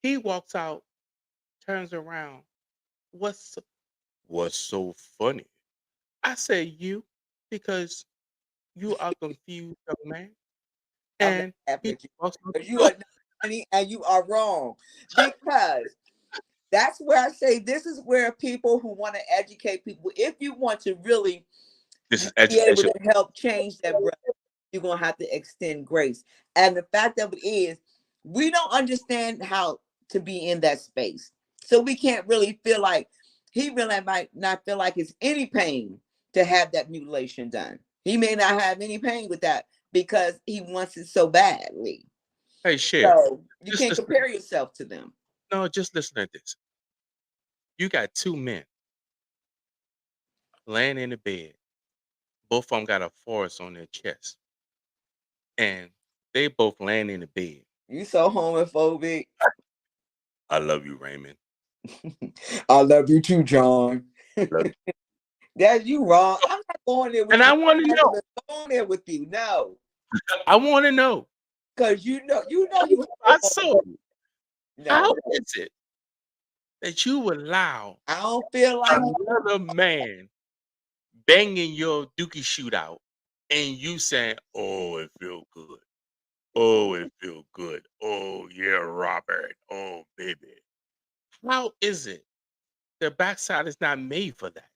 He walks out, turns around. What's so, what's so funny? I say you because you are confused, young man. I'm not And happy he at you. walks out But the you are door. not funny and you are wrong. Because that's where I say this is where people who want to educate people, if you want to really This is be able education. to help change that, you're gonna have to extend grace. And the fact of it is, we don't understand how to be in that space. So we can't really feel like he really might not feel like it's any pain to have that mutilation done. He may not have any pain with that because he wants it so badly. Hey, share. So you Just can't listen. compare yourself to them. No, just listen to this. You got two men laying in the bed. Both of them got a forest on their chest, and they both laying in the bed. You so homophobic. I love you, Raymond. I love you too, John. Love you. That's you wrong. I'm not going there with And you. I want to I'm not know. even going there with you. No. I want to know. Because you I homophobic. saw you. No. How is it that you allow I don't feel like another man banging your dookie shootout and you saying, "Oh, it feel good. Oh, it feel good. Oh, yeah, Robert. Oh, baby." How is it the backside is not made for that?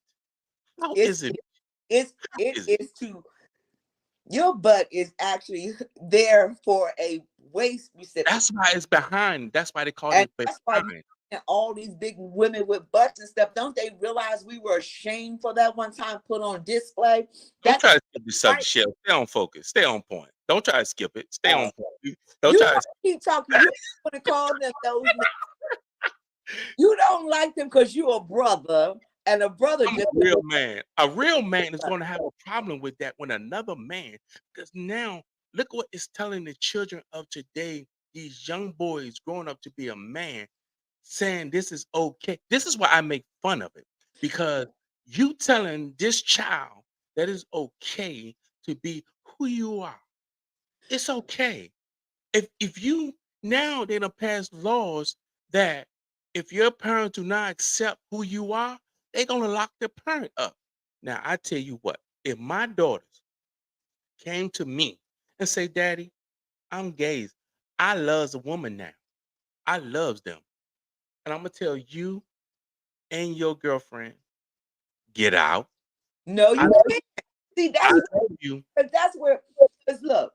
How it's is it? How it is it? is to your butt is actually there for a waist That's receptacle. why it's behind. That's why they call And it that's why you behind. and all these big women with butts and stuff, don't they realize we were ashamed for that one time put on display? Don't That try to skip the right. subject, Shell. Stay on focus. Stay on point. Don't try to skip it. Stay on uh, point. Don't you try to. don't keep talking. You want to call them those names. You don't like them because you're a brother, and a brother I'm a just real man. A real man is going to have a problem with that when another man, because now look what it's telling the children of today, these young boys growing up to be a man, saying this is okay. This is why I make fun of it because you telling this child that it's okay to be who you are. It's okay. If you now they done pass laws that if your parents do not accept who you are, they're gonna lock their parent up. Now I tell you what, if my daughters came to me and say, "Daddy, I'm gay. I loves a woman now. I loves them," and I'm gonna tell you and your girlfriend, get out. no, I you can't. See, I love you. that's where. Because look,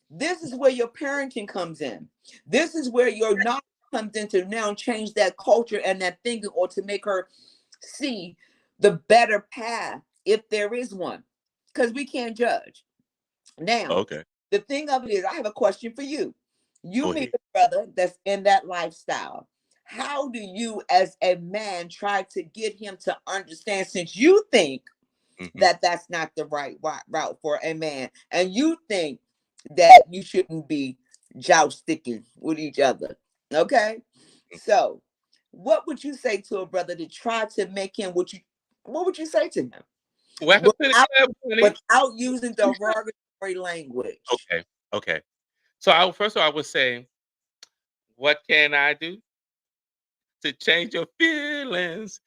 this is where your parenting comes in. This is where your knowledge comes in to now change that culture and that thinking, or to make her see the better path if there is one. Because we can't judge. Now, Okay, the thing of it is, I have a question for you. You go meet ahead. a brother that's in that lifestyle. How do you, as a man, try to get him to understand, since you think Hmm. that that's not the right route for a man, and you think that you shouldn't be jousting with each other? Okay, so what would you say to a brother to try to make him what would you say to him Welcome to the without club, honey. without using derogatory language? Okay, okay. So I first of all, I would say, what can I do to change your feelings?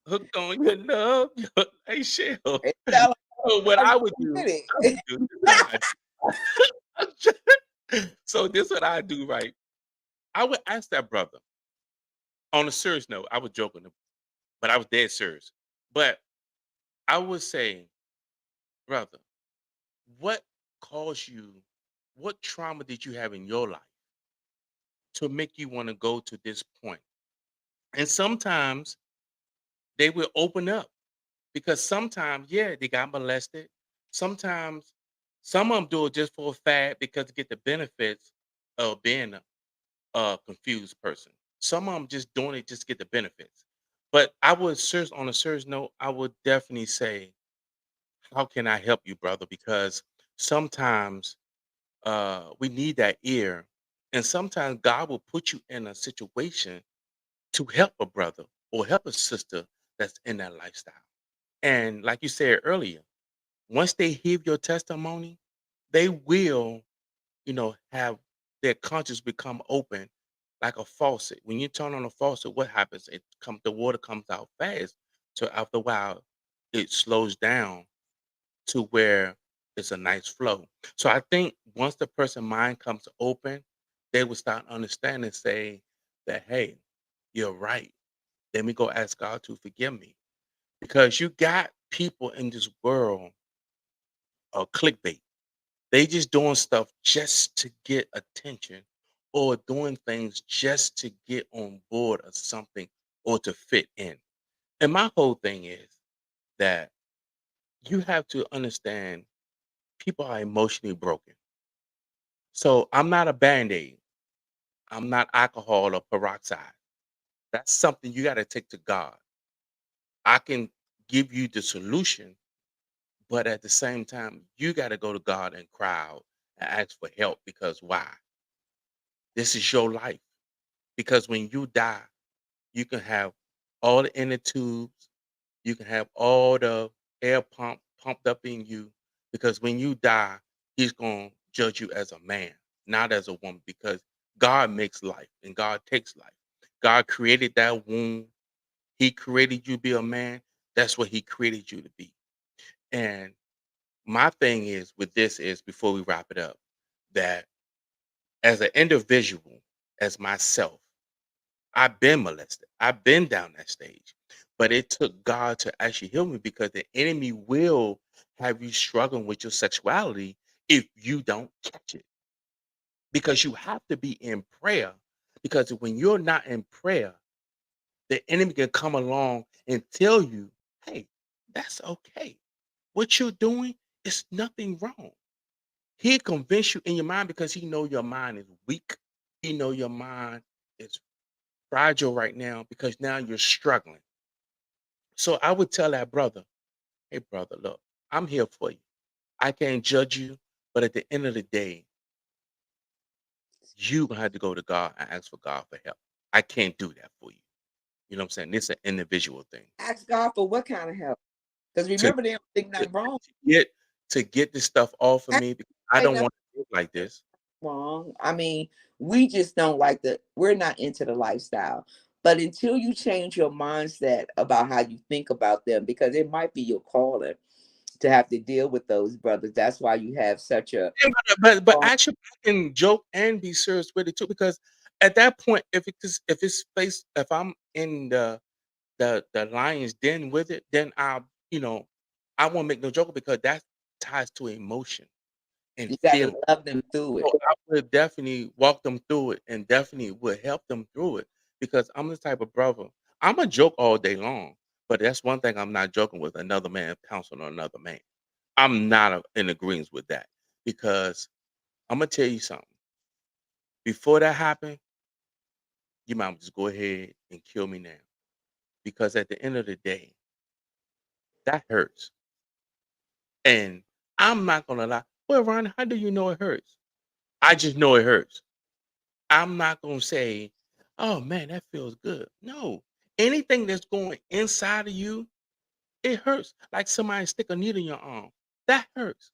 Hooked on your love, your hey, Shell. It sound So what like I would you do, did I would it. do this what I do. So this what I do, right? I would ask that brother on a serious note. I was joking, but I was dead serious. But I would say, brother, what caused you? What trauma did you have in your life to make you want to go to this point? And sometimes they will open up because sometimes, yeah, they got molested. Sometimes Some of them do it just for a fad because to get the benefits of being a confused person. Some of them just doing it just to get the benefits. But I would serious on a serious note, I would definitely say, how can I help you, brother? Because sometimes we need that ear. And sometimes God will put you in a situation to help a brother or help a sister that's in that lifestyle. And like you said earlier, once they hear your testimony, they will, have their conscience become open like a faucet. When you turn on a faucet, what happens? The water comes out fast. So after a while, it slows down to where it's a nice flow. So I think once the person mind comes open, they will start understanding, say that, hey, you're right. Let me go ask God to forgive me. Because you got people in this world of clickbait. They just doing stuff just to get attention or doing things just to get on board of something or to fit in. And my whole thing is that you have to understand people are emotionally broken. So I'm not a band-aid. I'm not alcohol or peroxide. That's something you got to take to God. I can give you the solution, but at the same time, you got to go to God and cry out and ask for help because why? This is your life. Because when you die, you can have all the inner tubes, you can have all the air pumped up in you. Because when you die, He's going to judge you as a man, not as a woman, because God makes life and God takes life. God created that womb. He created you to be a man. That's what He created you to be. And my thing is with this is before we wrap it up, that as an individual, as myself, I've been molested. I've been down that stage. But it took God to actually heal me because the enemy will have you struggling with your sexuality if you don't catch it. Because you have to be in prayer. Because when you're not in prayer, the enemy can come along and tell you, hey, that's okay. What you're doing is nothing wrong. He'll convince you in your mind because he know your mind is weak. He know your mind is fragile right now because now you're struggling. So I would tell that brother, hey, brother, look, I'm here for you. I can't judge you, but at the end of the day, you gonna have to go to God and ask for God for help. I can't do that for you. You know what I'm saying? It's an individual thing. Ask God for what kind of help? Because To, remember, they don't think to, nothing wrong. to get to get this stuff off of Ask me because I ain't don't nothing want to live like this. wrong. I mean, we just don't like we're not into the lifestyle. But until you change your mindset about how you think about them, because it might be your calling to have to deal with those brothers. That's why you have such a Yeah, but strong. actually, I can joke and be serious with it too because at that point, if I'm in the lion's den with it, then you know, I won't make no joke because that ties to emotion and You got feeling. to love them through So it. I would definitely walk them through it and definitely would help them through it because I'm the type of brother. I'm a joke all day long, but that's one thing I'm not joking with another man counseling another man. I'm not in agreement with that because I'm gonna tell you something. Before that happened, you might just go ahead and kill me now because at the end of the day, that hurts. And I'm not gonna lie. Well, Ron, how do you know it hurts? I just know it hurts. I'm not gonna say, "Oh man, that feels good." No, anything that's going inside of you, it hurts. Like somebody stick a needle in your arm, that hurts.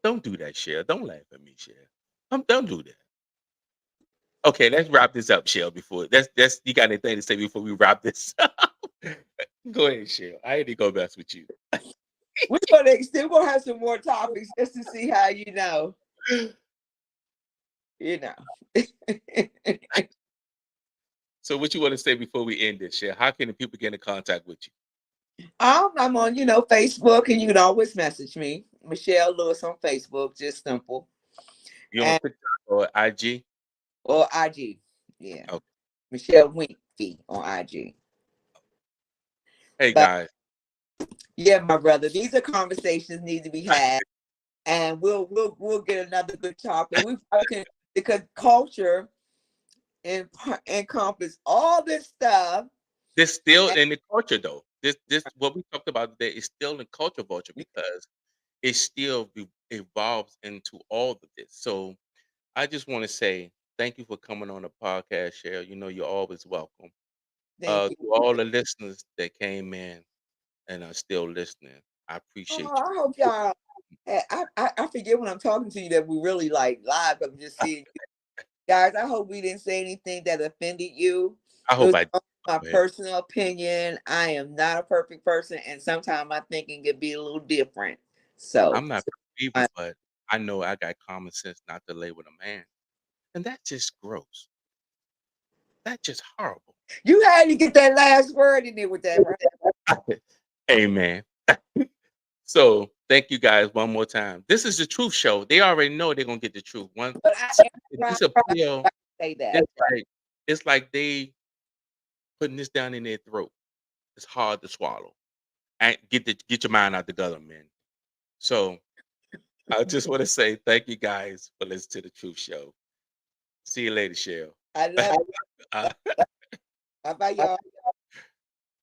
Don't do that, Shell. Don't laugh at me, Shell. Don't do that. Okay, let's wrap this up, Shell. Before that's you got anything to say before we wrap this up? Go ahead, Shell. I ain't to go mess with you. We're gonna have some more topics just to see how you know. So, what you want to say before we end this, Shell? How can the people get in contact with you? I'm on, Facebook, and you can always message me, Michelle Lewis on Facebook, just simple, You on and TikTok or IG? or IG, yeah, Okay. Michelle Winkfee on IG. Hey But guys. yeah, my brother, these are conversations need to be had. and we'll get another good topic. We probably can, because culture encompass all this stuff. This still And in the culture though. This what we talked about today is still in culture vulture because it still evolves into all of this. So I just want to say thank you for coming on the podcast, Cheryl. You know you're always welcome. thank you. To all the listeners that came in and are still listening, I Oh, appreciate I hope y'all. I forget when I'm talking to you that we really like live. I'm just seeing you guys. I hope we didn't say anything that offended you. I It hope was I did. only my Go ahead. personal opinion. I am not a perfect person, and sometimes my thinking could be a little different. So I'm not perfect either, uh, but I know I got common sense not to label a man. And that's just gross. That's just horrible. you had to get that last word in there with that, right? Amen. So thank you guys one more time. This is the truth show. They already know they're gonna get the truth. One But I am trying disappeal. to say that. It's like they putting this down in their throat. It's hard to swallow. And get your mind out the gutter, man. So I just want to say thank you guys for listening to the truth show. See you later, Cheryl. I love. Uh, How about y'all?